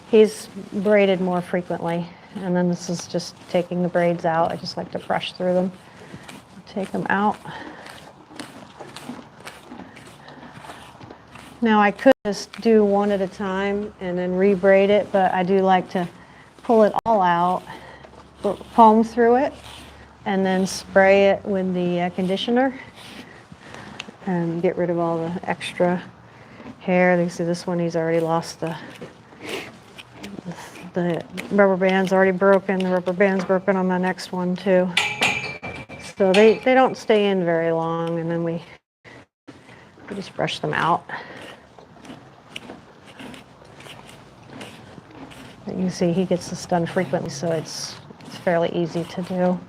he's braided more frequently. And then this is just taking the braids out. I just like to brush through them. Take them out. Now I could just do one at a time and then re-braid it, but I do like to pull it all out, comb through it, and then spray it with the conditioner and get rid of all the extra hair. You see this one, he's already lost the rubber band's already broken. The rubber band's broken on my next one too. So they don't stay in very long, and then we just brush them out. You can see he gets this done frequently, so it's fairly easy to do.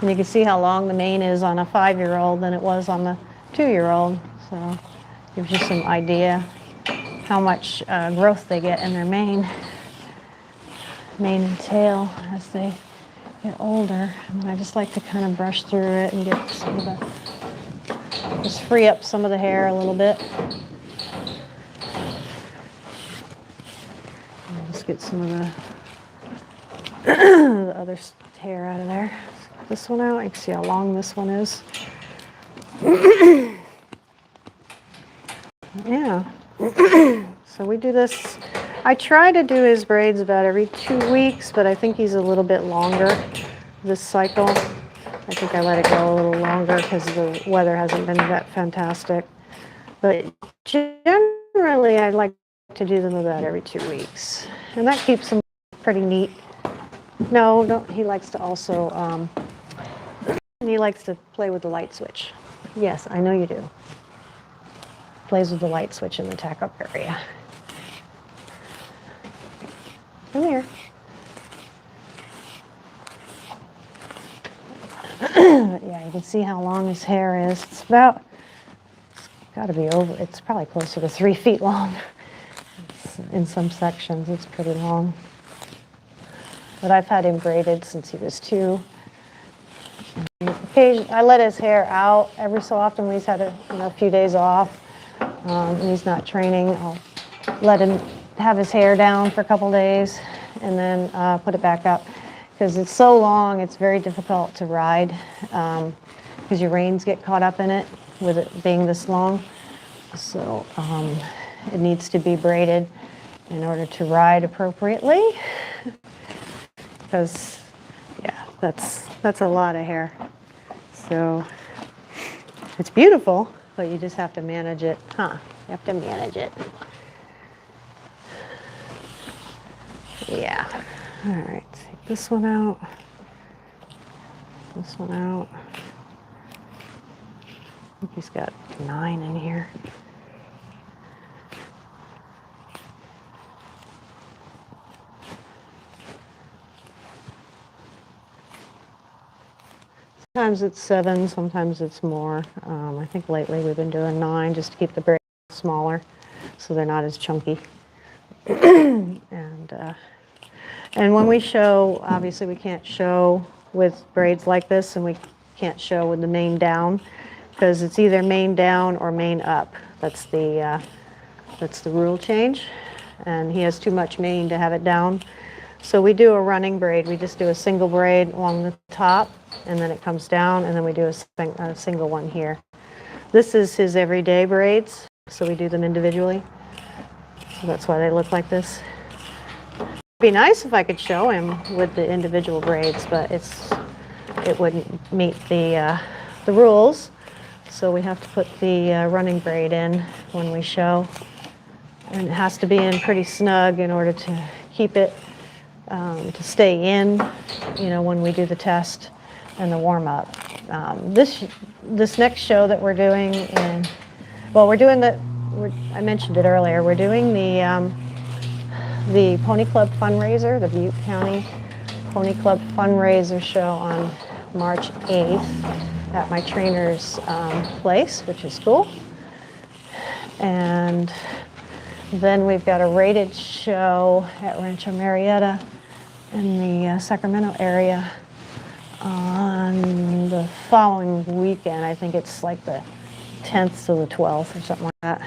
And you can see how long the mane is on a 5-year-old than it was on the 2-year-old. So gives you some idea how much growth they get in their mane and tail as they get older. And I just like to kind of brush through it and get some of the, just free up some of the hair a little bit. And just get some of the other hair out of there. This one out, you can see how long this one is. Yeah. So we do this. I try to do his braids about every 2 weeks, but I think he's a little bit longer this cycle. I think I let it go a little longer because the weather hasn't been that fantastic. But generally, I like to do them about every 2 weeks. And that keeps them pretty neat. No, don't. He likes to also, he likes to play with the light switch. Yes, I know you do. Plays with the light switch in the tack-up area. Come here. Yeah, you can see how long his hair is. It's got to be over, it's probably closer to 3 feet long. In some sections, it's pretty long. But I've had him braided since he was 2. Occasionally, I let his hair out every so often when he's had a few days off and he's not training. I'll let him have his hair down for a couple days and then put it back up. because it's so long, it's very difficult to ride because your reins get caught up in it with it being this long. So it needs to be braided in order to ride appropriately because, yeah, that's a lot of hair. So it's beautiful, but you just have to manage it, huh? You have to manage it. Yeah. All right, take this one out. This one out. I think he's got 9 in here. Sometimes it's 7, sometimes it's more. I think lately we've been doing 9 just to keep the braids smaller so they're not as chunky. And when we show, obviously we can't show with braids like this, and we can't show with the mane down because it's either mane down or mane up. That's the rule change, and he has too much mane to have it down. So we do a running braid. We just do a single braid along the top, and then it comes down, and then we do a single one here. This is his everyday braids, so we do them individually. So that's why they look like this. It'd be nice if I could show him with the individual braids, but it wouldn't meet the rules. So we have to put the running braid in when we show, and it has to be in pretty snug in order to keep it to stay in, you know, when we do the test and the warm up. This next show that we're doing, I mentioned it earlier. We're doing the Pony Club fundraiser, the Butte County Pony Club fundraiser show on March 8th at my trainer's place, which is cool. And then we've got a rated show at Rancho Marietta in the Sacramento area on the following weekend. I think it's like the 10th to the 12th or something like that,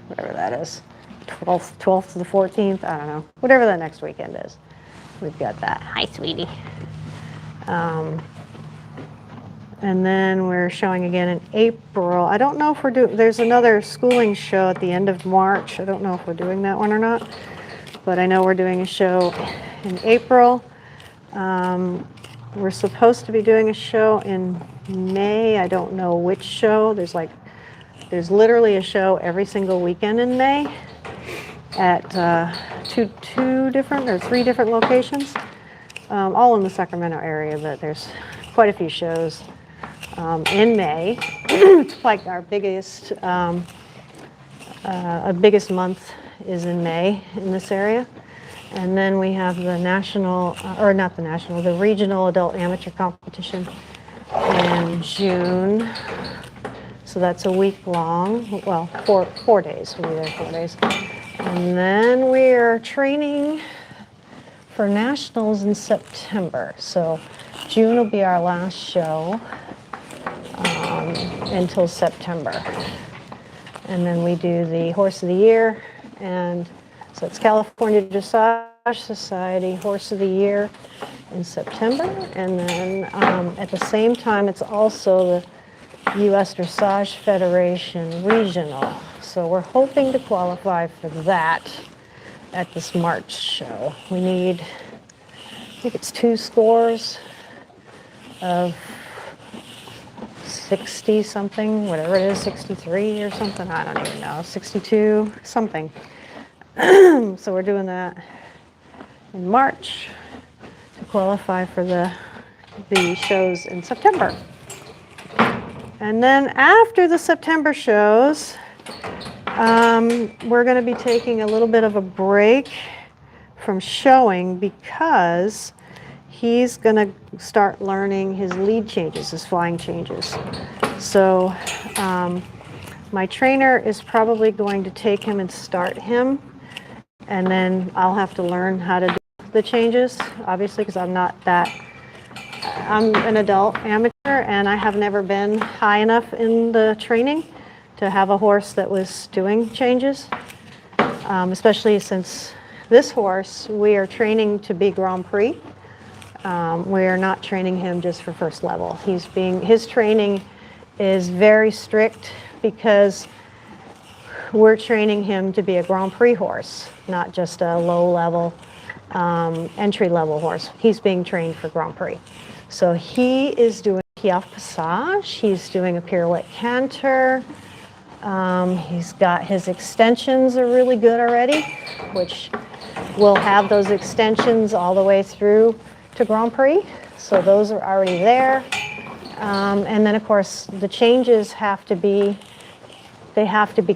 whatever that is. 12th to the 14th, I don't know, whatever the next weekend is. We've got that. Hi, sweetie. And then we're showing again in April. I don't know if we're doing, there's another schooling show at the end of March. I don't know if we're doing that one or not, but I know we're doing a show in April. We're supposed to be doing a show in May. I don't know which show. There's literally a show every single weekend in May at 3 different locations, all in the Sacramento area, but there's quite a few shows in May. It's like our biggest month is in May in this area. And then we have the the regional adult amateur competition in June. So that's a week long, well, 4 days, we'll be there 4 days. And then we are training for nationals in September. So June will be our last show until September. And then we do the Horse of the Year, and so it's California Dressage Society Horse of the Year in September. And then at the same time, it's also the U.S. Dressage Federation Regional. So we're hoping to qualify for that at this March show. We need, I think it's 2 scores of 60 something, whatever it is, 63 or something, I don't even know, 62 something. So we're doing that in March to qualify for the shows in September. And then after the September shows, we're going to be taking a little bit of a break from showing because he's going to start learning his lead changes, his flying changes. So my trainer is probably going to take him and start him, and then I'll have to learn how to do the changes, obviously, because I'm an adult amateur, and I have never been high enough in the training to have a horse that was doing changes, especially since this horse, we are training to be Grand Prix We're not training him just for first level. His training is very strict because we're training him to be a Grand Prix horse, not just a low-level, entry-level horse. He's being trained for Grand Prix. So he is doing piaffe passage. He's doing a pirouette canter. He's got his extensions are really good already, which we'll have those extensions all the way through to Grand Prix. So those are already there. And then, of course, the changes have to be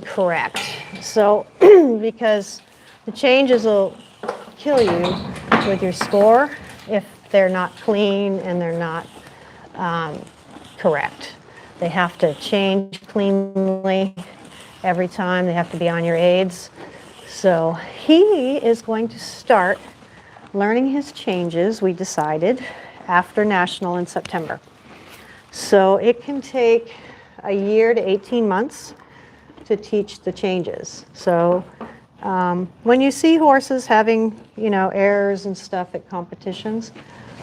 correct. So because the changes will kill you with your score if they're not clean and they're not correct. They have to change cleanly every time. They have to be on your aids. So he is going to start learning his changes, we decided, after National in September. So it can take a year to 18 months to teach the changes. So when you see horses having, errors and stuff at competitions,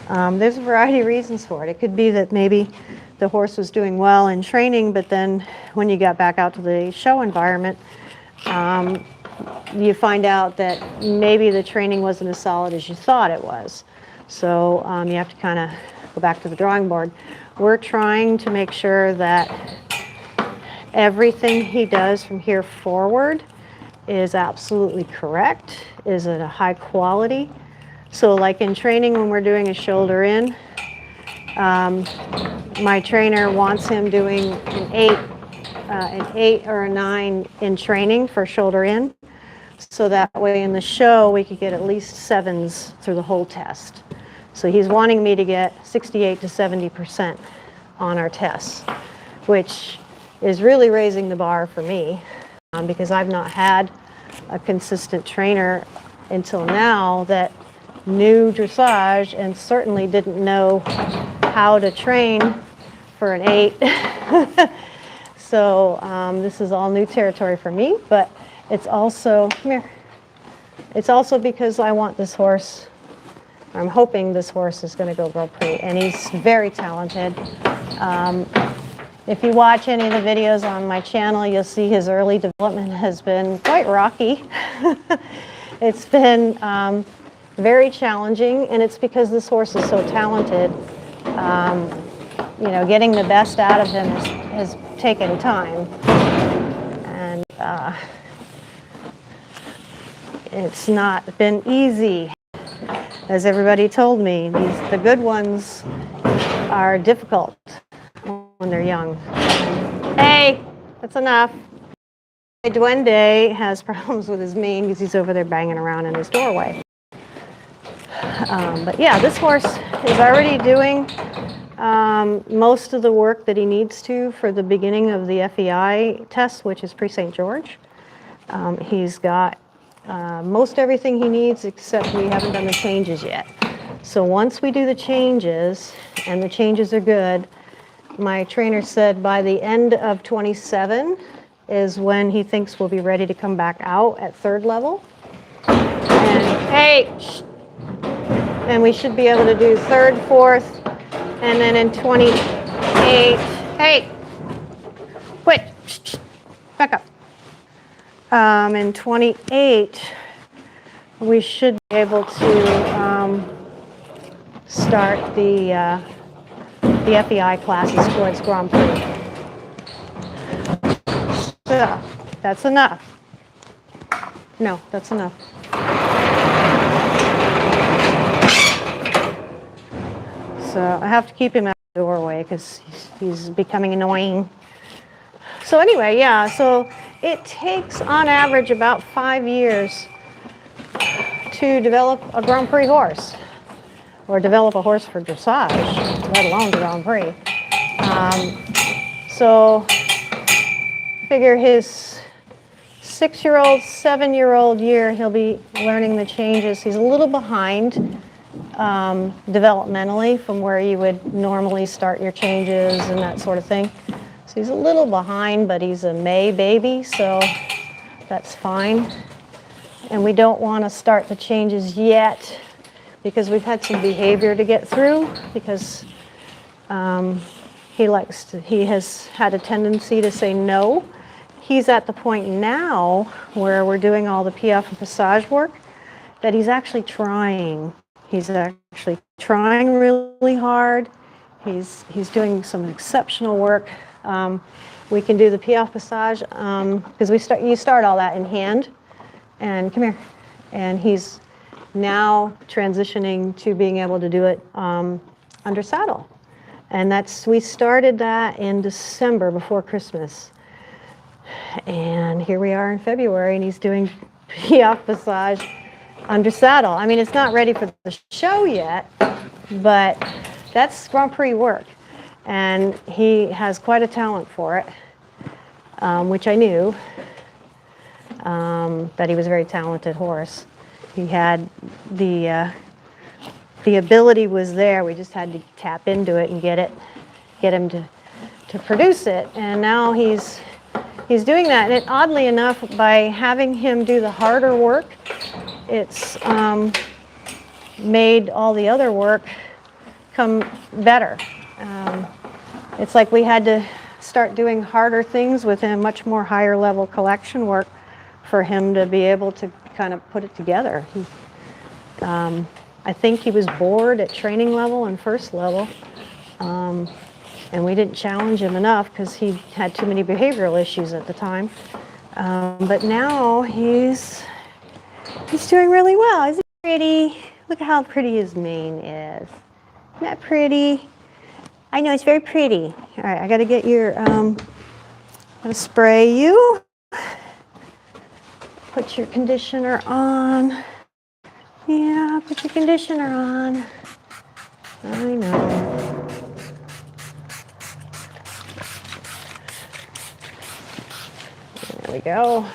there's a variety of reasons for it. It could be that maybe the horse was doing well in training, but then when you got back out to the show environment, you find out that maybe the training wasn't as solid as you thought it was. So you have to kind of go back to the drawing board. We're trying to make sure that everything he does from here forward is absolutely correct, is at a high quality. So like in training when we're doing a shoulder in, my trainer wants him doing an 8 or a 9 in training for shoulder in. So that way in the show we could get at least 7s through the whole test. So he's wanting me to get 68 to 70% on our tests, which is really raising the bar for me because I've not had a consistent trainer until now that knew dressage and certainly didn't know how to train for an 8. So this is all new territory for me, but it's also, come here, it's also because I want this horse, I'm hoping this horse is going to go Grand Prix, and he's very talented. If you watch any of the videos on my channel, you'll see his early development has been quite rocky. It's been very challenging, and it's because this horse is so talented. Getting the best out of him has taken time, and it's not been easy. As everybody told me, the good ones are difficult when they're young. Hey, that's enough. Dwende has problems with his mane because he's over there banging around in his doorway. But yeah, this horse is already doing most of the work that he needs to for the beginning of the FEI test, which is pre-St. George. He's got most everything he needs, except we haven't done the changes yet. So once we do the changes, and the changes are good, my trainer said by the end of 27 is when he thinks we'll be ready to come back out at 3rd level. And we should be able to do 3rd, 4th, and then in 28, hey, quit, back up. In 28, we should be able to start the FEI classes towards Grand Prix. So, that's enough. No, that's enough. So I have to keep him out of the doorway because he's becoming annoying. So anyway, yeah, so it takes on average about 5 years to develop a Grand Prix horse, or develop a horse for dressage, let alone Grand Prix. So figure his 6-year-old, 7-year-old year, he'll be learning the changes. He's a little behind developmentally from where you would normally start your changes and that sort of thing. So he's a little behind, but he's a May baby, so that's fine. And we don't want to start the changes yet because we've had some behavior to get through, because he has had a tendency to say no. He's at the point now where we're doing all the PF and passage work that he's actually trying. He's actually trying really hard. He's doing some exceptional work. We can do the PF passage because you start all that in hand. And come here. And he's now transitioning to being able to do it under saddle. And we started that in December before Christmas. And here we are in February, and he's doing PF passage under saddle. I mean, it's not ready for the show yet, but that's Grand Prix work. And he has quite a talent for it, which I knew, that he was a very talented horse. He had the ability was there. We just had to tap into it and get him to produce it. And now he's doing that. And oddly enough, by having him do the harder work, it's made all the other work come better. It's like we had to start doing harder things with him, much more higher level collection work for him to be able to kind of put it together. I think he was bored at training level and first level, and we didn't challenge him enough because he had too many behavioral issues at the time. But now he's doing really well. Isn't he pretty? Look at how pretty his mane is. Isn't that pretty? I know, it's very pretty. All right, I got to get your, I'm going to spray you. Put your conditioner on. Yeah, put your conditioner on. I know. There we go.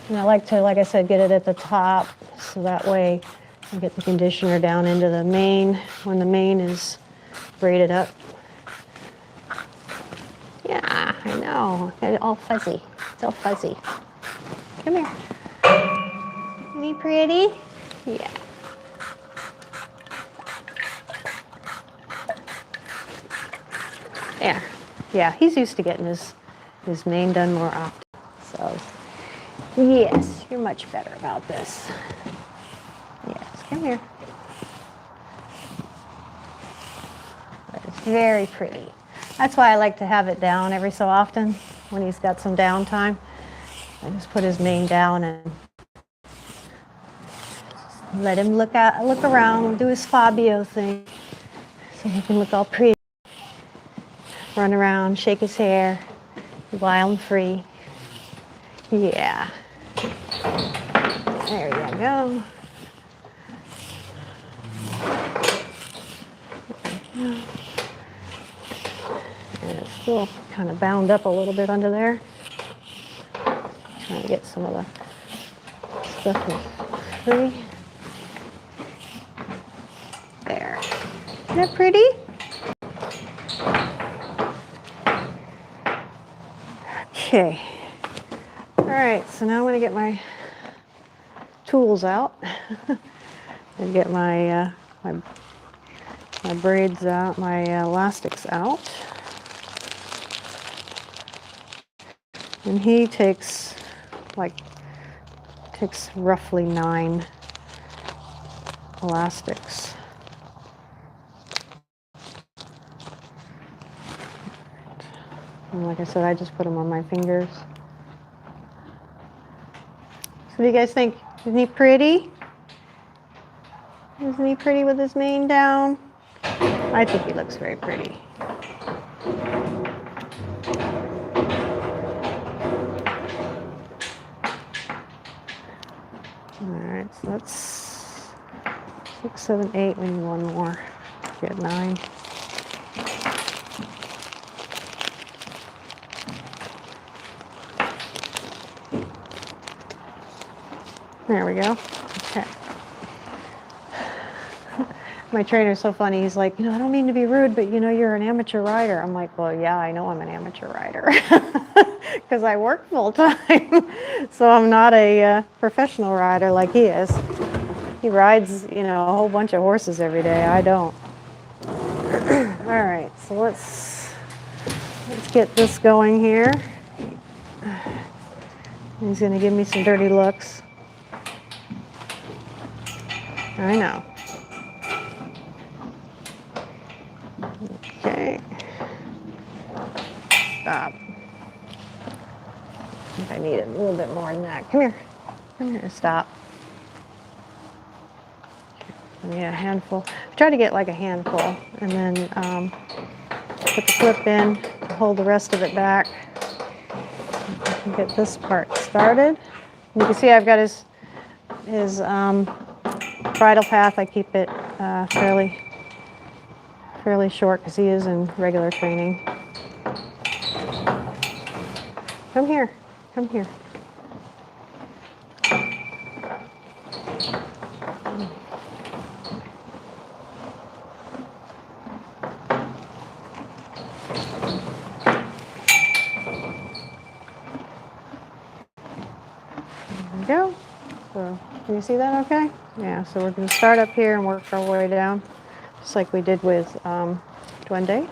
And I like to, like I said, get it at the top, so that way I get the conditioner down into the mane when the mane is braided up. Yeah, I know. It's all fuzzy. It's all fuzzy. Come here. Isn't he pretty? Yeah. There. Yeah, he's used to getting his mane done more often. So, yes, you're much better about this. Yes, come here. It's very pretty. That's why I like to have it down every so often when he's got some downtime. I just put his mane down and let him look around, do his Fabio thing, so he can look all pretty. Run around, shake his hair, wild and free. Yeah. There you go. And it's still kind of bound up a little bit under there. Trying to get some of the stuff free. There. Isn't that pretty? Okay. All right, so now I'm going to get my tools out and get my my braids out, my elastics out. And he takes roughly 9 elastics. And like I said, I just put them on my fingers. So what do you guys think? Isn't he pretty? Isn't he pretty with his mane down? I think he looks very pretty. All right, so that's 6, 7, 8. We need one more. Get 9. There we go. Okay. My trainer's so funny. He's like, I don't mean to be rude, but you're an amateur rider. I'm like, well, yeah, I know I'm an amateur rider because I work full time. So I'm not a professional rider like he is. He rides, you know, a whole bunch of horses every day. I don't. All right, so let's get this going here. He's going to give me some dirty looks. I know. Okay. Stop. I think I need a little bit more than that. Come here. Come here. Stop. Yeah, a handful. Try to get like a handful, and then put the clip in, hold the rest of it back. Get this part started. You can see I've got his bridle path. I keep it fairly short because he is in regular training. Come here. Come here. Go. So, can you see that okay? Yeah, so we're going to start up here and work our way down, just like we did with Dwende.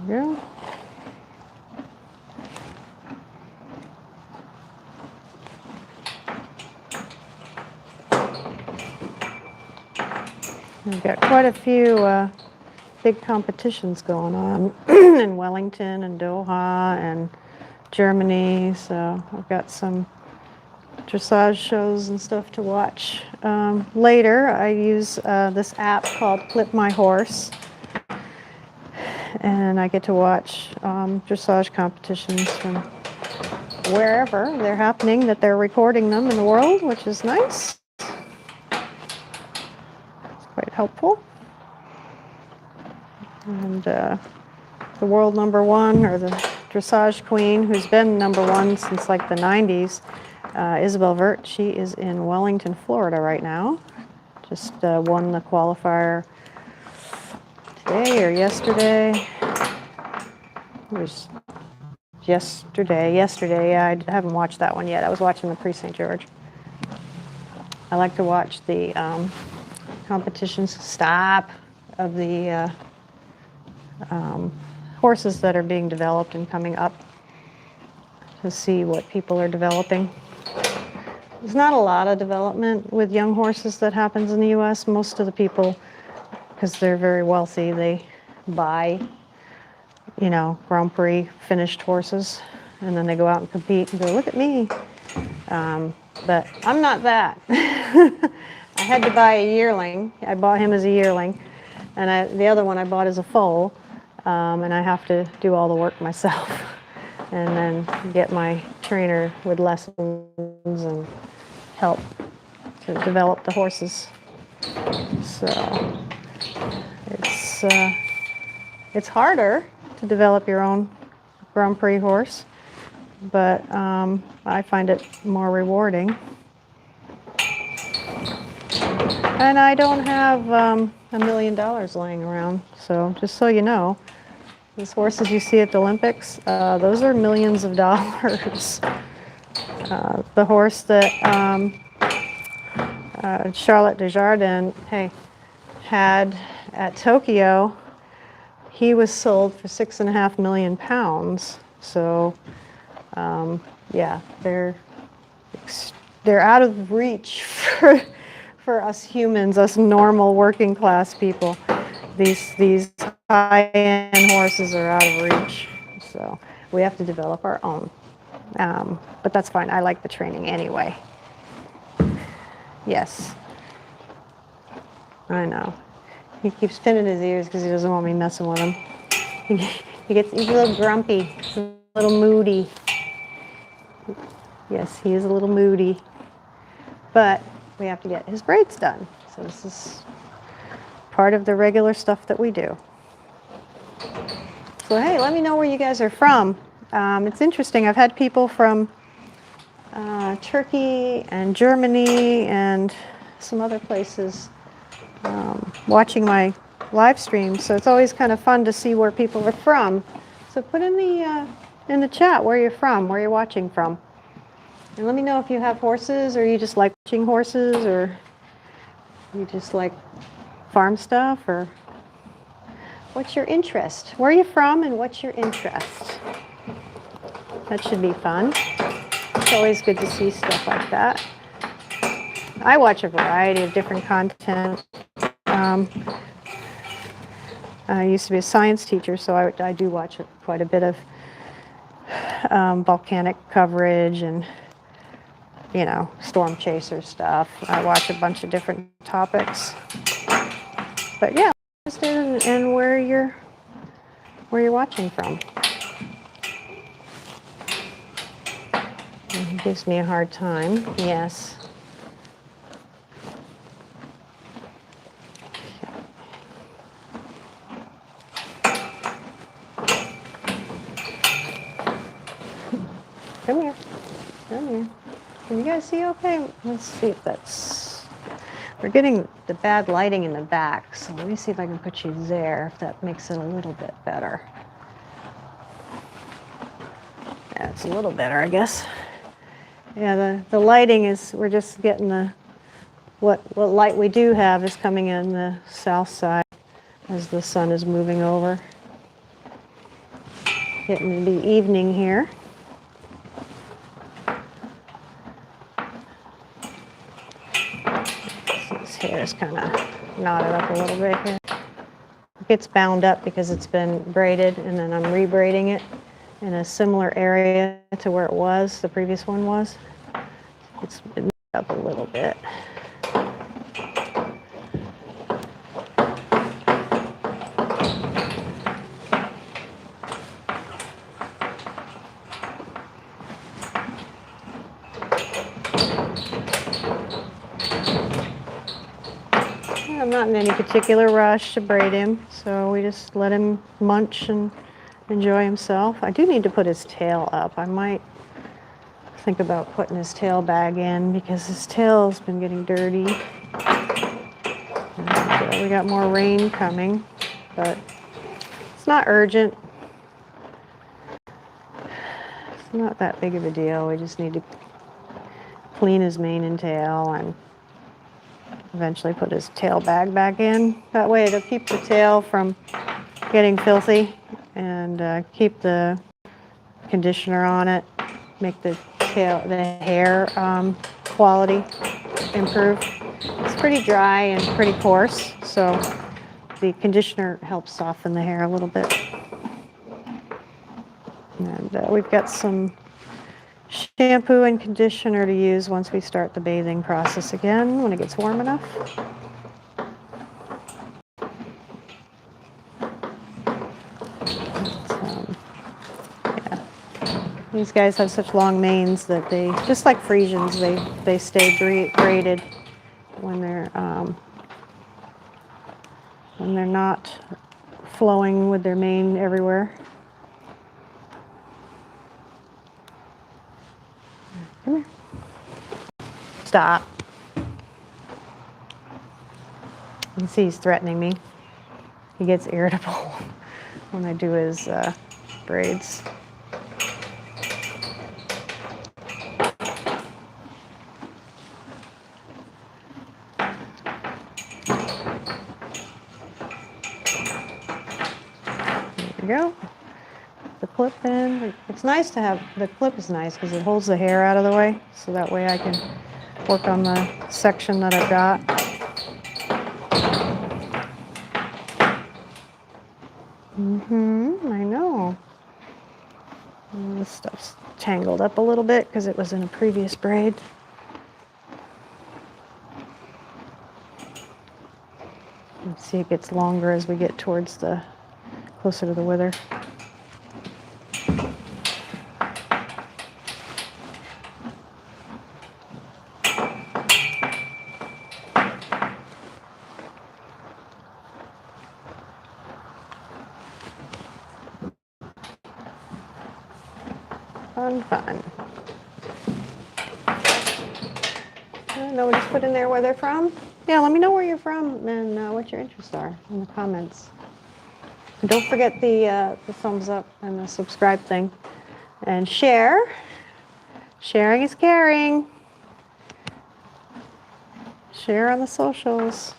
There we go. We've got quite a few big competitions going on in Wellington and Doha and Germany, so I've got some dressage shows and stuff to watch. Later, I use this app called Clip My Horse, and I get to watch dressage competitions from wherever they're happening, that they're recording them in the world, which is nice. It's quite helpful. And the world #1, or the dressage queen, who's been #1 since like the 90s, Isabel Vert, she is in Wellington, Florida right now. Just won the qualifier today or yesterday. It was yesterday. Yeah, I haven't watched that one yet. I was watching the PRE St. George. I like to watch the competitions of the horses that are being developed and coming up, to see what people are developing. There's not a lot of development with young horses that happens in the U.S. Most of the people, because they're very wealthy, they buy, you know, Grand Prix finished horses, and then they go out and compete and go, look at me. But I'm not that. I had to buy a yearling. I bought him as a yearling, and the other one I bought as a foal, and I have to do all the work myself, and then get my trainer with lessons and help to develop the horses. So it's harder to develop your own Grand Prix horse, but I find it more rewarding. And I don't have $1 million laying around, so just so you know, these horses you see at the Olympics, those are millions of dollars. The horse that Charlotte Desjardins had at Tokyo, he was sold for £6.5 million. So, yeah, they're out of reach for us humans, us normal working class people. These high-end horses are out of reach, so we have to develop our own. But that's fine. I like the training anyway. Yes. I know. He keeps pinning his ears because he doesn't want me messing with him. He's a little grumpy, he's a little moody. Yes, he is a little moody. But we have to get his braids done. So this is part of the regular stuff that we do. So hey, let me know where you guys are from. It's interesting. I've had people from Turkey and Germany and some other places watching my live stream. So it's always kind of fun to see where people are from. So put in the in the chat where you're from, where you're watching from. And let me know if you have horses, or you just like watching horses, or you just like farm stuff, or what's your interest? Where are you from and what's your interest? That should be fun. It's always good to see stuff like that. I watch a variety of different content. I used to be a science teacher, so I do watch quite a bit of volcanic coverage and, you know, storm chaser stuff. I watch a bunch of different topics. But yeah, I'm interested in where you're watching from. He gives me a hard time. Yes. Come here. Come here. Can you guys see okay? Let's see if that's... We're getting the bad lighting in the back, so let me see if I can put you there, if that makes it a little bit better. Yeah, it's a little better, I guess. Yeah, the lighting is, we're just getting the... What light we do have is coming in the south side as the sun is moving over. Getting to be evening here. His hair is kind of knotted up a little bit here. It gets bound up because it's been braided, and then I'm rebraiding it in a similar area to where it was, the previous one was. It's been up a little bit. I'm not in any particular rush to braid him, so we just let him munch and enjoy himself. I do need to put his tail up. I might think about putting his tail bag in because his tail's been getting dirty. And, we got more rain coming, but it's not urgent. It's not that big of a deal. We just need to clean his mane and tail and eventually put his tail bag back in. That way it'll keep the tail from getting filthy and keep the conditioner on it, make the hair quality improve. It's pretty dry and pretty coarse, so the conditioner helps soften the hair a little bit. And we've got some shampoo and conditioner to use once we start the bathing process again, when it gets warm enough. Yeah. These guys have such long manes that they, just like Friesians, they stay braided when they're not flowing with their mane everywhere. Come here. Stop. You can see he's threatening me. He gets irritable when I do his braids. There we go. The clip in. It's nice to have, the clip is nice because it holds the hair out of the way, so that way I can work on the section that I've got. I know. And this stuff's tangled up a little bit because it was in a previous braid. You can see it gets longer as we get towards the, closer to the wither. Fun. Nobody's put in there where they're from? Yeah, let me know where you're from and what your interests are in the comments. And don't forget the thumbs up and the subscribe thing. And share. Sharing is caring. Share on the socials.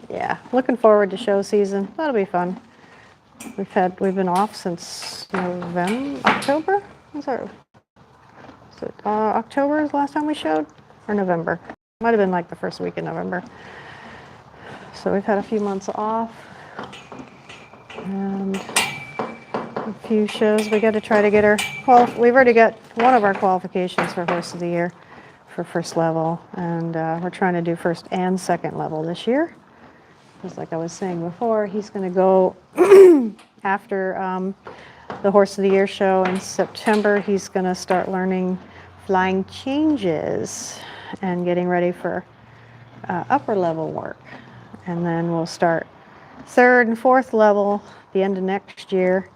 Yeah, looking forward to show season. That'll be fun. We've been off since October? October is the last time we showed? Or November? Might have been like the first week in November. So we've had a few months off. And a few shows. We got to try to get we've already got one of our qualifications for Horse of the Year for first level. And we're trying to do first and second level this year. Because like I was saying before, he's going to go after the Horse of the Year show in September. He's going to start learning flying changes and getting ready for upper level work. And then we'll start third and fourth level the end of next year.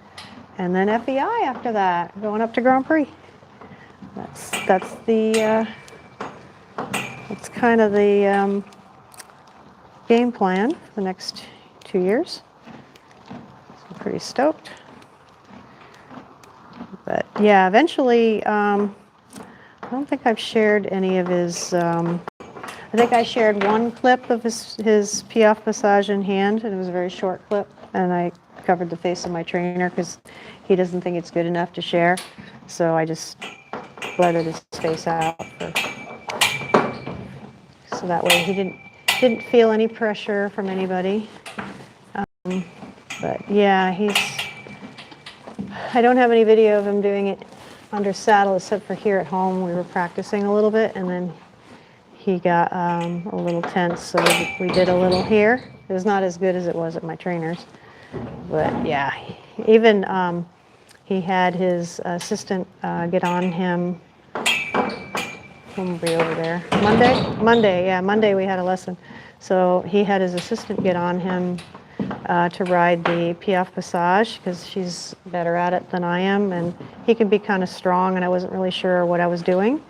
And then FEI after that, going up to Grand Prix. That's kind of the game plan for the next 2 years. So I'm pretty stoked. But yeah, eventually, I don't think I've shared any of his, I think I shared one clip of his piaffe passage in hand, and it was a very short clip, and I covered the face of my trainer because he doesn't think it's good enough to share. So I just blurred his face out so that way he didn't feel any pressure from anybody. But yeah, I don't have any video of him doing it under saddle except for here at home. We were practicing a little bit, and then he got a little tense, so we did a little here. It was not as good as it was at my trainer's. But yeah, even he had his assistant get on him. When were we over there? Monday we had a lesson. So he had his assistant get on him to ride the piaffe passage because she's better at it than I am, and he can be kind of strong, and I wasn't really sure what I was doing.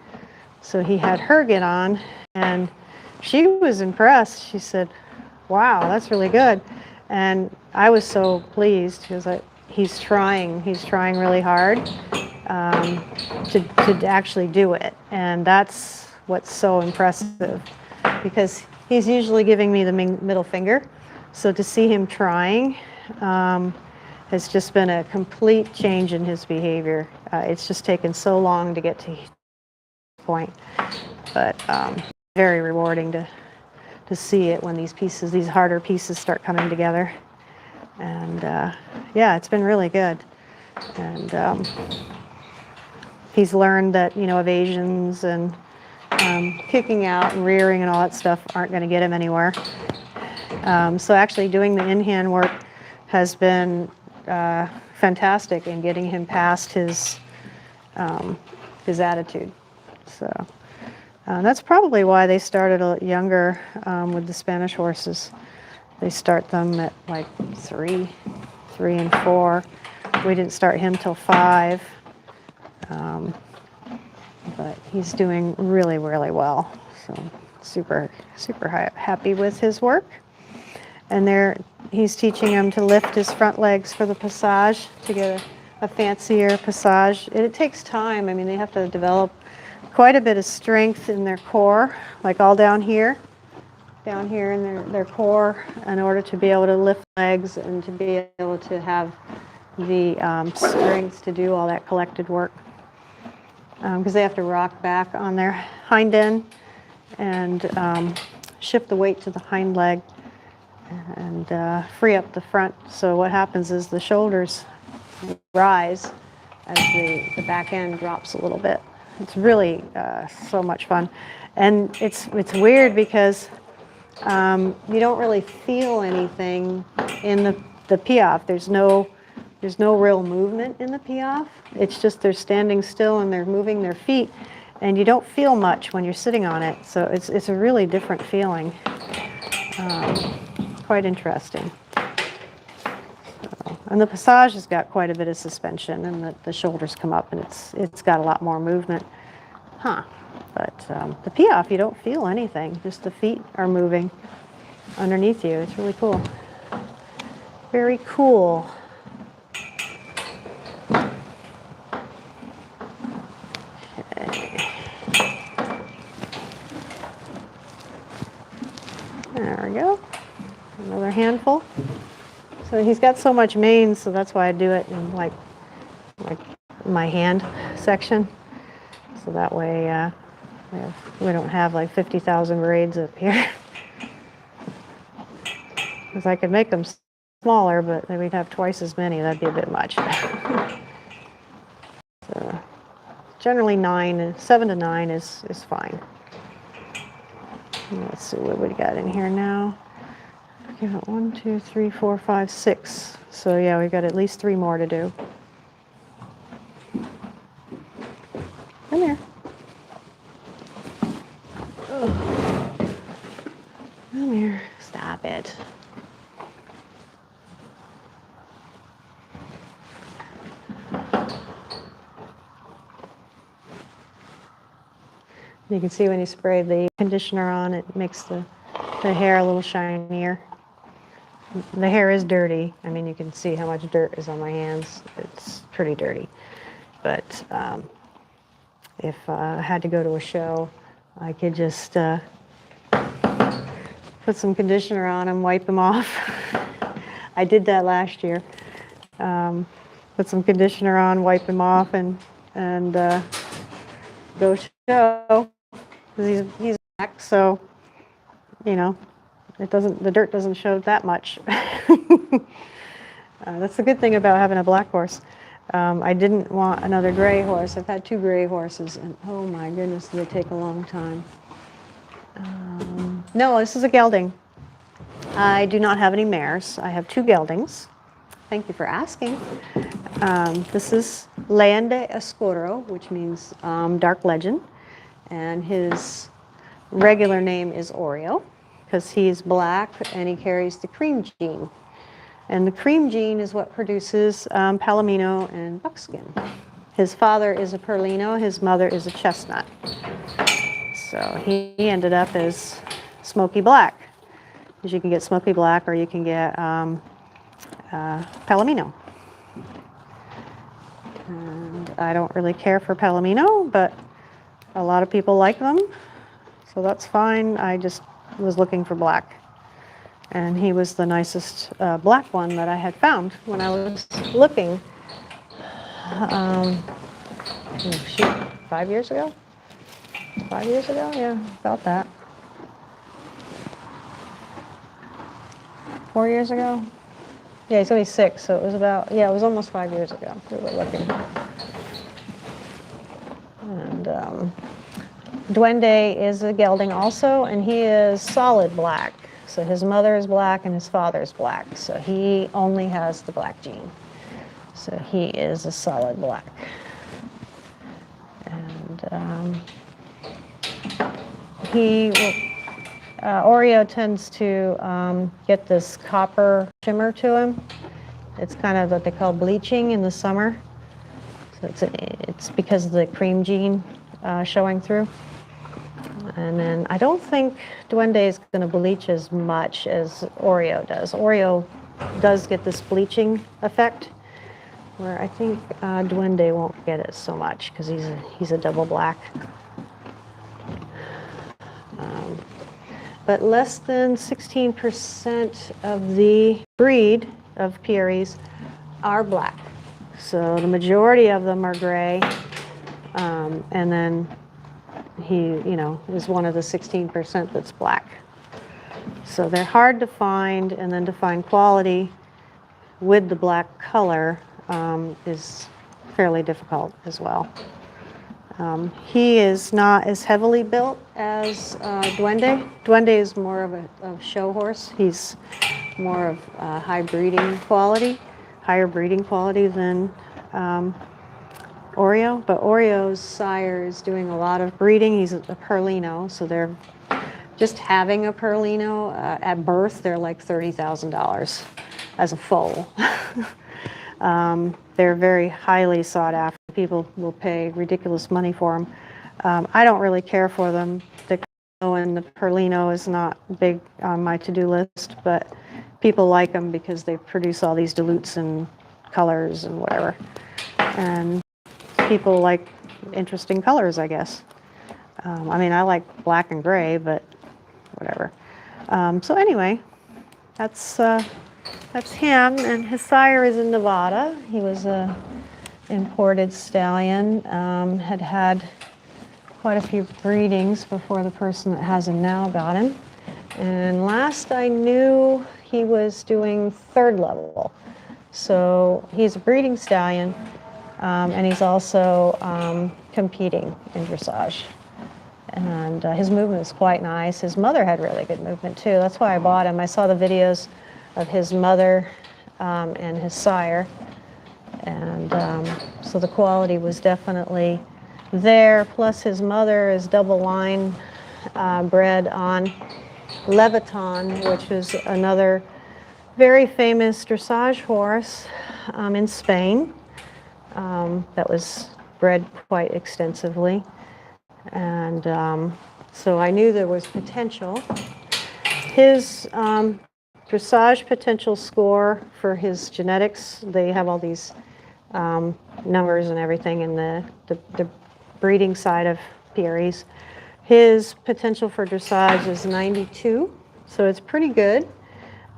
So he had her get on, and she was impressed. She said, "Wow, that's really good." And I was so pleased because he's trying really hard to actually do it, and that's what's so impressive because he's usually giving me the middle finger. So to see him trying has just been a complete change in his behavior. It's just taken so long to get to this point, but very rewarding to see it when these harder pieces start coming together. And yeah, it's been really good. And he's learned that, evasions and kicking out and rearing and all that stuff aren't going to get him anywhere. So actually doing the in-hand work has been fantastic in getting him past his attitude. So that's probably why they started younger with the Spanish horses. They start them at like 3 and 4. We didn't start him till 5. But he's doing really, really well. So super, super happy with his work. And he's teaching him to lift his front legs for the passage to get a fancier passage. It takes time. I mean, they have to develop quite a bit of strength in their core, like all down here in their core, in order to be able to lift legs and to be able to have the strength to do all that collected work. Because they have to rock back on their hind end and shift the weight to the hind leg and free up the front. So what happens is the shoulders rise as the back end drops a little bit. It's really so much fun. And it's weird because you don't really feel anything in the piaffe. There's no real movement in the piaffe. It's just they're standing still and they're moving their feet, and you don't feel much when you're sitting on it. So it's a really different feeling. Quite interesting. And the passage has got quite a bit of suspension, and the shoulders come up, and it's got a lot more movement. But the piaffe, you don't feel anything. Just the feet are moving underneath you. It's really cool. Very cool. Okay. There we go. Another handful. So he's got so much mane, so that's why I do it in like my hand section. So that way we don't have like 50,000 braids up here. Because I could make them smaller, but then we'd have twice as many. That'd be a bit much. So generally 7 to 9 is fine. Let's see what we got in here now. Okay, 1, 2, 3, 4, 5, 6. So yeah, we've got at least 3 more to do. Come here. Oh. Come here. Stop it. You can see when you spray the conditioner on, it makes the hair a little shinier. The hair is dirty. I mean, you can see how much dirt is on my hands. It's pretty dirty. But if I had to go to a show, I could just put some conditioner on them, wipe them off. I did that last year. Put some conditioner on, wipe them off, and go show. Because he's black, so you know the dirt doesn't show that much. That's the good thing about having a black horse. I didn't want another gray horse. I've had 2 gray horses, and oh my goodness, they take a long time. No, this is a gelding. I do not have any mares. I have 2 geldings. Thank you for asking. This is Leande Oscuro, which means dark legend. And his regular name is Oreo because he's black and he carries the cream gene. And the cream gene is what produces palomino and buckskin. His father is a Perlino, his mother is a chestnut. So he ended up as smoky black. Because you can get smoky black or you can get palomino. And I don't really care for palomino, but a lot of people like them, so that's fine. I just was looking for black. And he was the nicest black one that I had found when I was looking, oh shoot, 5 years ago? 5 years ago? Yeah, about that. 4 years ago? Yeah, he's only 6, so it was about, yeah, it was almost 5 years ago we were looking. And Dwende is a gelding also, and he is solid black. So his mother is black and his father is black. So he only has the black gene. So he is a solid black. And Oreo tends to get this copper shimmer to him. It's kind of what they call bleaching in the summer. So it's because of the cream gene showing through. And then I don't think Dwende is going to bleach as much as Oreo does. Oreo does get this bleaching effect, where I think Dwende won't get it so much because he's a double black. But less than 16% of the breed of PREs are black. So the majority of them are gray, and then he, is one of the 16% that's black. So they're hard to find, and then to find quality with the black color is fairly difficult as well. He is not as heavily built as Dwende. Dwende is more of a show horse. He's more of higher breeding quality than Oreo. But Oreo's sire is doing a lot of breeding. He's a Perlino, so they're just having a Perlino at birth. They're like $30,000 as a foal. They're very highly sought after. People will pay ridiculous money for them. I don't really care for them. The Perlino and the Perlino is not big on my to-do list, but people like them because they produce all these dilutes and colors and whatever. And people like interesting colors, I guess. I mean, I like black and gray, but whatever. So anyway, that's him, and his sire is in Nevada. He was a imported stallion, had quite a few breedings before the person that has him now got him. And last I knew, he was doing third level. So he's a breeding stallion, and he's also competing in dressage. And his movement is quite nice. His mother had really good movement too. That's why I bought him. I saw the videos of his mother and his sire. And so the quality was definitely there. Plus his mother is double line bred on Leviton, which is another very famous dressage horse in Spain that was bred quite extensively. And so I knew there was potential. His dressage potential score for his genetics, they have all these numbers and everything in the breeding side of PREs. His potential for dressage is 92, so it's pretty good.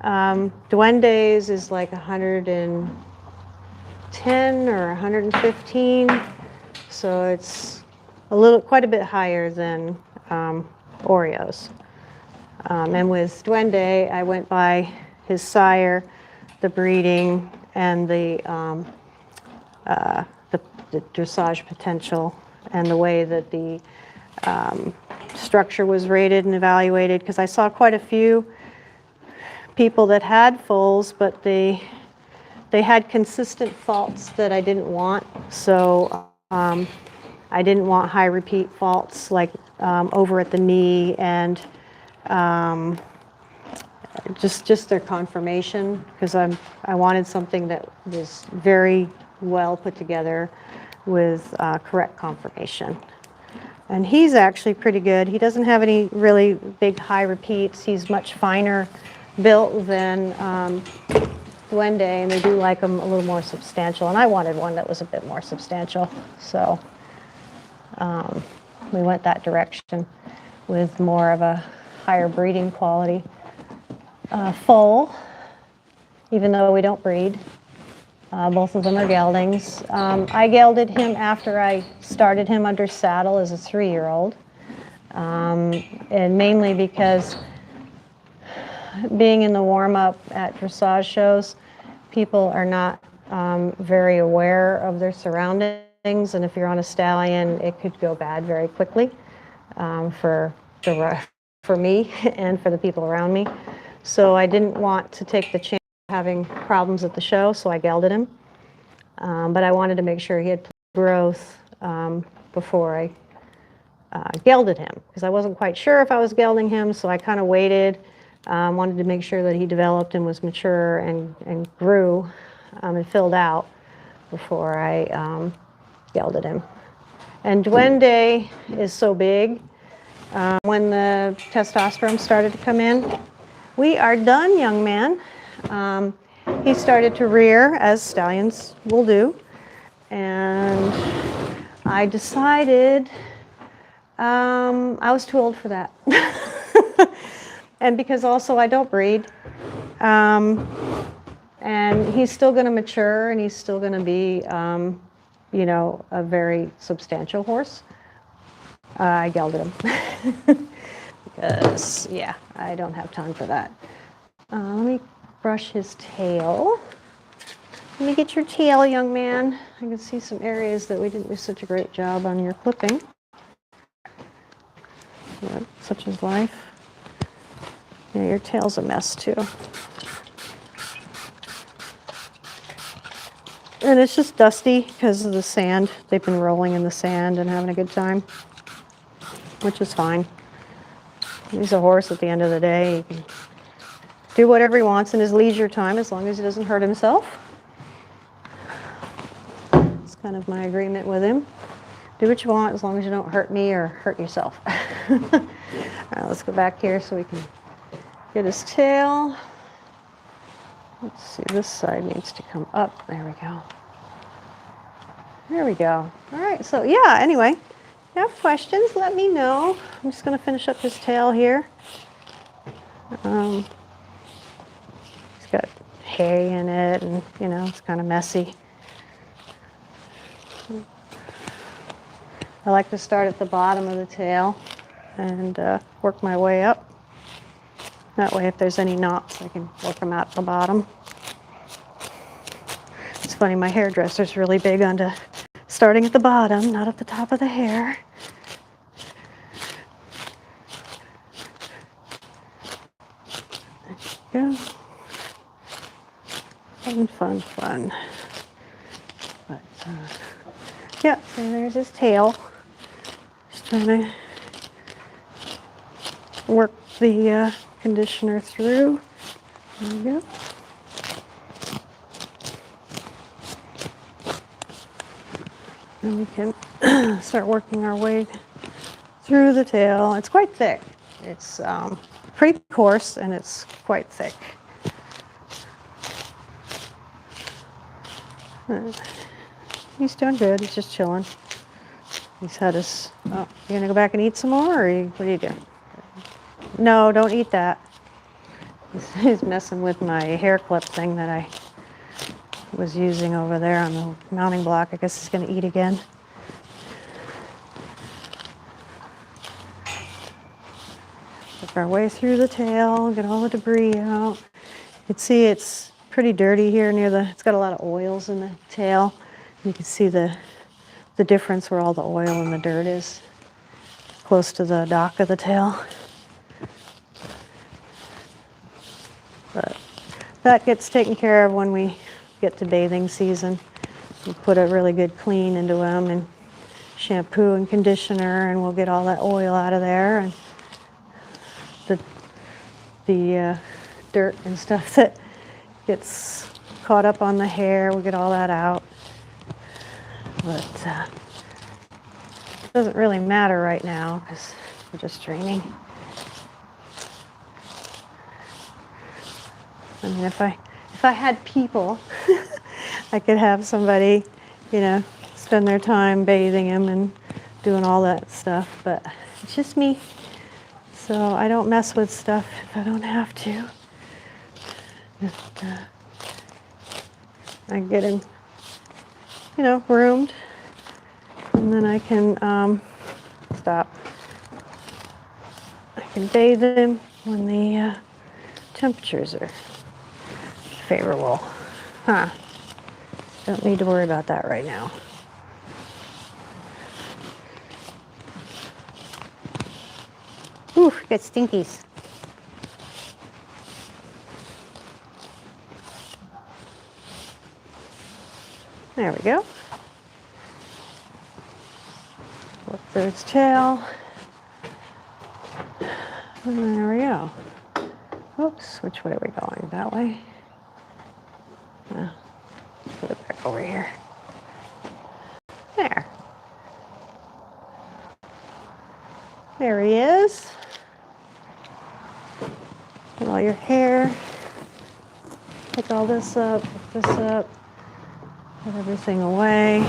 Duende's is like 110 or 115, so it's quite a bit higher than Oreos. And with Dwende, I went by his sire, the breeding, and the dressage potential, and the way that the structure was rated and evaluated, because I saw quite a few people that had foals, but they had consistent faults that I didn't want. So I didn't want high repeat faults like over at the knee, and just their conformation, because I wanted something that was very well put together with correct conformation. And he's actually pretty good. He doesn't have any really big high repeats. He's much finer built than Dwende, and they do like him a little more substantial. And I wanted one that was a bit more substantial, so we went that direction with more of a higher breeding quality foal, even though we don't breed. Both of them are geldings. I gelded him after I started him under saddle as a 3-year-old, and mainly because being in the warm-up at dressage shows, people are not very aware of their surroundings, and if you're on a stallion, it could go bad very quickly for me and for the people around me. So I didn't want to take the chance of having problems at the show, so I gelded him. But I wanted to make sure he had growth before I gelded him, because I wasn't quite sure if I was gelding him, so I kind of waited. Wanted to make sure that he developed and was mature and grew and filled out before I gelded him. And Dwende is so big. When the testosterone started to come in, we are done, young man. He started to rear, as stallions will do, and I decided I was too old for that. And because also I don't breed, and he's still going to mature, and he's still going to be, you know, a very substantial horse. I gelded him because, yeah, I don't have time for that. Let me brush his tail. Let me get your tail, young man. I can see some areas that we didn't do such a great job on your clipping. But such is life. Yeah, your tail's a mess too. And it's just dusty because of the sand. They've been rolling in the sand and having a good time, which is fine. He's a horse at the end of the day. He can do whatever he wants in his leisure time as long as he doesn't hurt himself. It's kind of my agreement with him. Do what you want as long as you don't hurt me or hurt yourself. All right, let's go back here so we can get his tail. Let's see, this side needs to come up. There we go. There we go. All right, so yeah, anyway, if you have questions, let me know. I'm just going to finish up his tail here. He's got hay in it, and, you know, it's kind of messy. I like to start at the bottom of the tail and work my way up. That way, if there's any knots, I can work them out at the bottom. It's funny, my hairdresser's really big onto starting at the bottom, not at the top of the hair. There you go. Fun, fun, fun. But, yeah, so there's his tail. Just trying to work the conditioner through. There we go. And we can start working our way through the tail. It's quite thick. It's pretty coarse and it's quite thick. He's doing good. He's just chilling. He's had his. Oh, you gonna go back and eat some more, or what are you doing? No, don't eat that. He's messing with my hair clip thing that I was using over there on the mounting block. I guess he's gonna eat again. Work our way through the tail, get all the debris out. You can see it's pretty dirty here near the, it's got a lot of oils in the tail. You can see the difference where all the oil and the dirt is, close to the dock of the tail. But that gets taken care of when we get to bathing season. We put a really good clean into them and shampoo and conditioner, and we'll get all that oil out of there, and the dirt and stuff that gets caught up on the hair, we'll get all that out. But it doesn't really matter right now because we're just training. I mean, if I had people, I could have somebody, you know, spend their time bathing him and doing all that stuff, but it's just me. So I don't mess with stuff if I don't have to. Just, I get him, you know, groomed, and then I can stop. I can bathe him when the temperatures are favorable. Huh. Don't need to worry about that right now. Ooh, got stinkies. There we go. Look through its tail. And there we go. Oops, which way are we going? That way? Put it back over here. There. There he is. Get all your hair. Pick all this up, pick this up. Put everything away.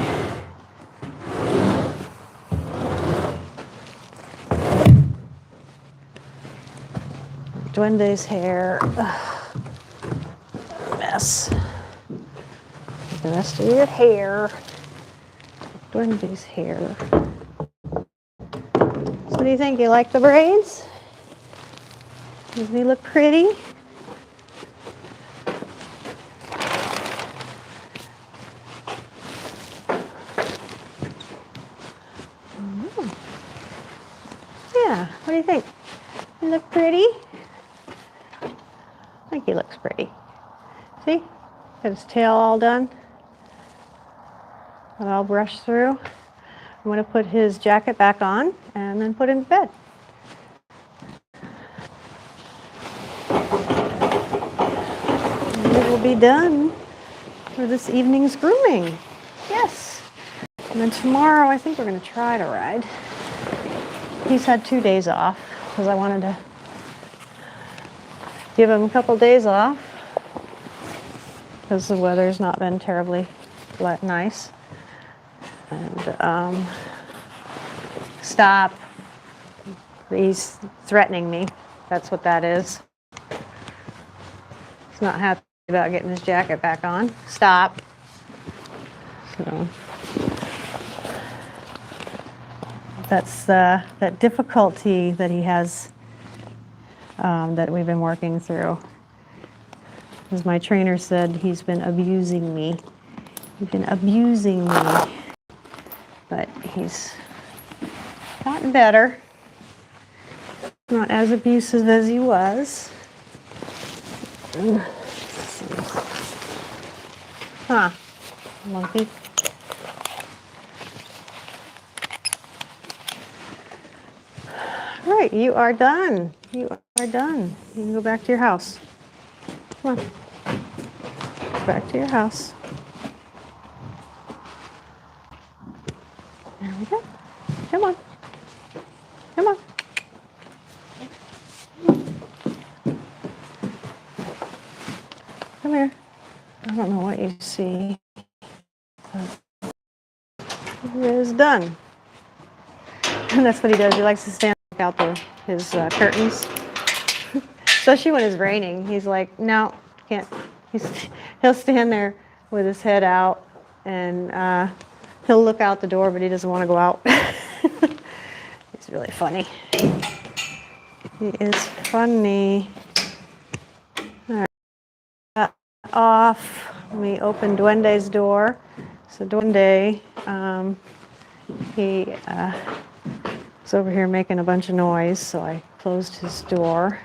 Dwende's hair. Ugh. Mess. The rest of your hair. Dwende's hair. So what do you think? You like the braids? Does he look pretty? Yeah, what do you think? He look pretty? I think he looks pretty. See? Got his tail all done. Got all brushed through. I'm going to put his jacket back on and then put him to bed. And it will be done for this evening's grooming. Yes. And then tomorrow I think we're going to try to ride. He's had 2 days off because I wanted to give him a couple days off. because the weather's not been terribly nice. And stop. He's threatening me. That's what that is. He's not happy about getting his jacket back on. Stop. So that's that difficulty that he has that we've been working through. As my trainer said, he's been abusing me. He's been abusing me. But he's gotten better. Not as abusive as he was. Huh. Monkey. All right, you are done. You are done. You can go back to your house. Come on. Back to your house. There we go. Come on. Come on. Come here. I don't know what you see. It is done. And that's what he does. He likes to stand out his curtains. Especially when it's raining. He's like, no, can't. He'll stand there with his head out and he'll look out the door, but he doesn't want to go out. He's really funny. He is funny. All right. Off. Let me open Dwende's door. So Dwende, he was over here making a bunch of noise, so I closed his door.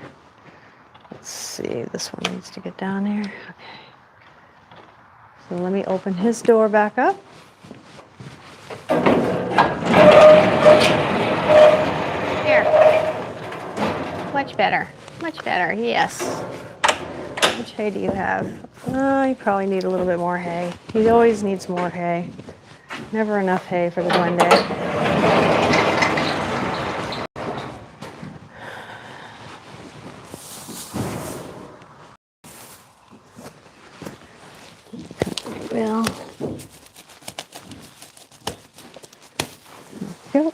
Let's see, this one needs to get down here. Okay. So let me open his door back up. Here. Much better. Much better, yes. How much hay do you have? You probably need a little bit more hay. He always needs more hay. Never enough hay for the Dwende. Well, go.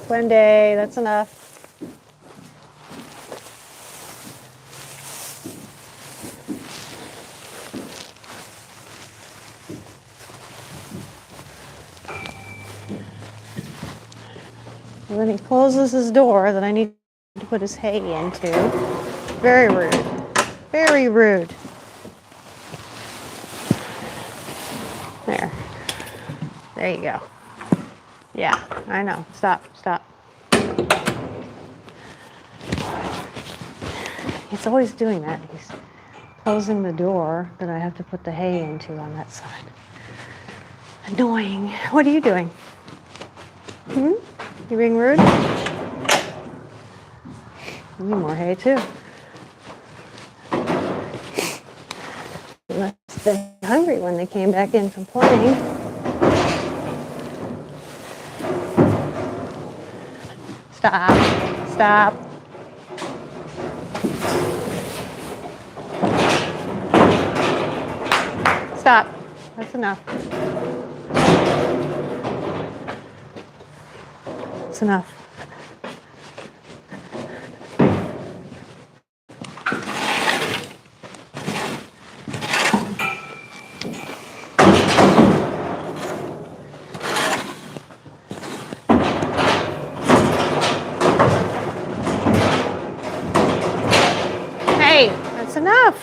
Dwende, that's enough. And then he closes his door that I need to put his hay into. Very rude. Very rude. There. There you go. Yeah, I know. Stop, stop. He's always doing that. He's closing the door that I have to put the hay into on that side. Annoying. What are you doing? You being rude? You need more hay too. They must have been hungry when they came back in from playing. Stop. Stop. Stop. That's enough. That's enough. Hey, that's enough.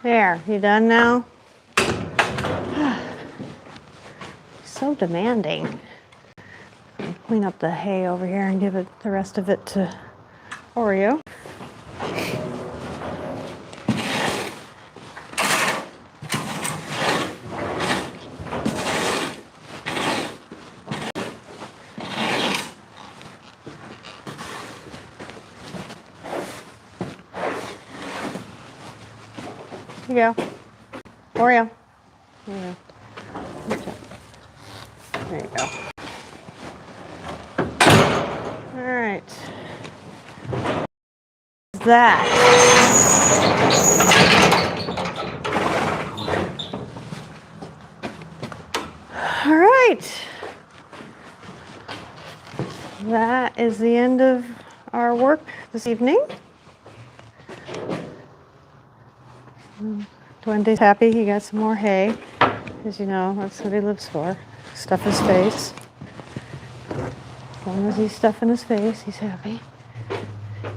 There, you done now? So demanding. Clean up the hay over here and give it the rest of it to Oreo. Here you go. Oreo. There you go. There you go. All right. That. All right. That is the end of our work this evening. Dwende's happy he got some more hay. As you know, that's what he lives for. Stuff his face. As long as he's stuffing his face, he's happy.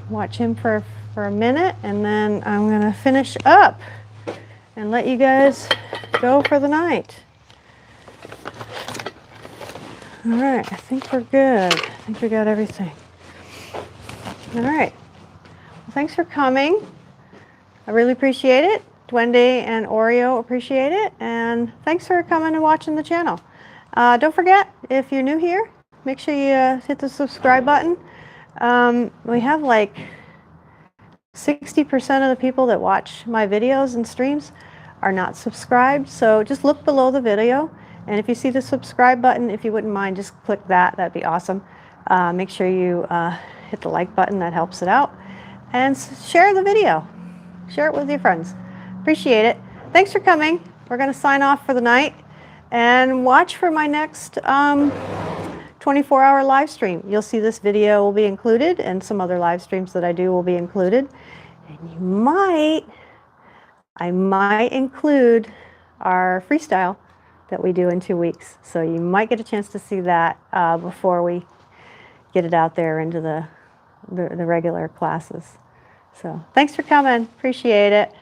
Watch him for a minute, and then I'm going to finish up and let you guys go for the night. All right, I think we're good. I think we got everything. All right. Well, thanks for coming. I really appreciate it. Dwende and Oreo appreciate it. And thanks for coming and watching the channel. Don't forget, if you're new here, make sure you hit the subscribe button. We have like 60% of the people that watch my videos and streams are not subscribed. So just look below the video. And if you see the subscribe button, if you wouldn't mind, just click that. That'd be awesome. Make sure you hit the like button. That helps it out. And share the video. Share it with your friends. Appreciate it. Thanks for coming. We're going to sign off for the night. And watch for my next 24-hour live stream. You'll see this video will be included, and some other live streams that I do will be included. And I might include our freestyle that we do in 2 weeks. So you might get a chance to see that before we get it out there into the regular classes. So thanks for coming. Appreciate it.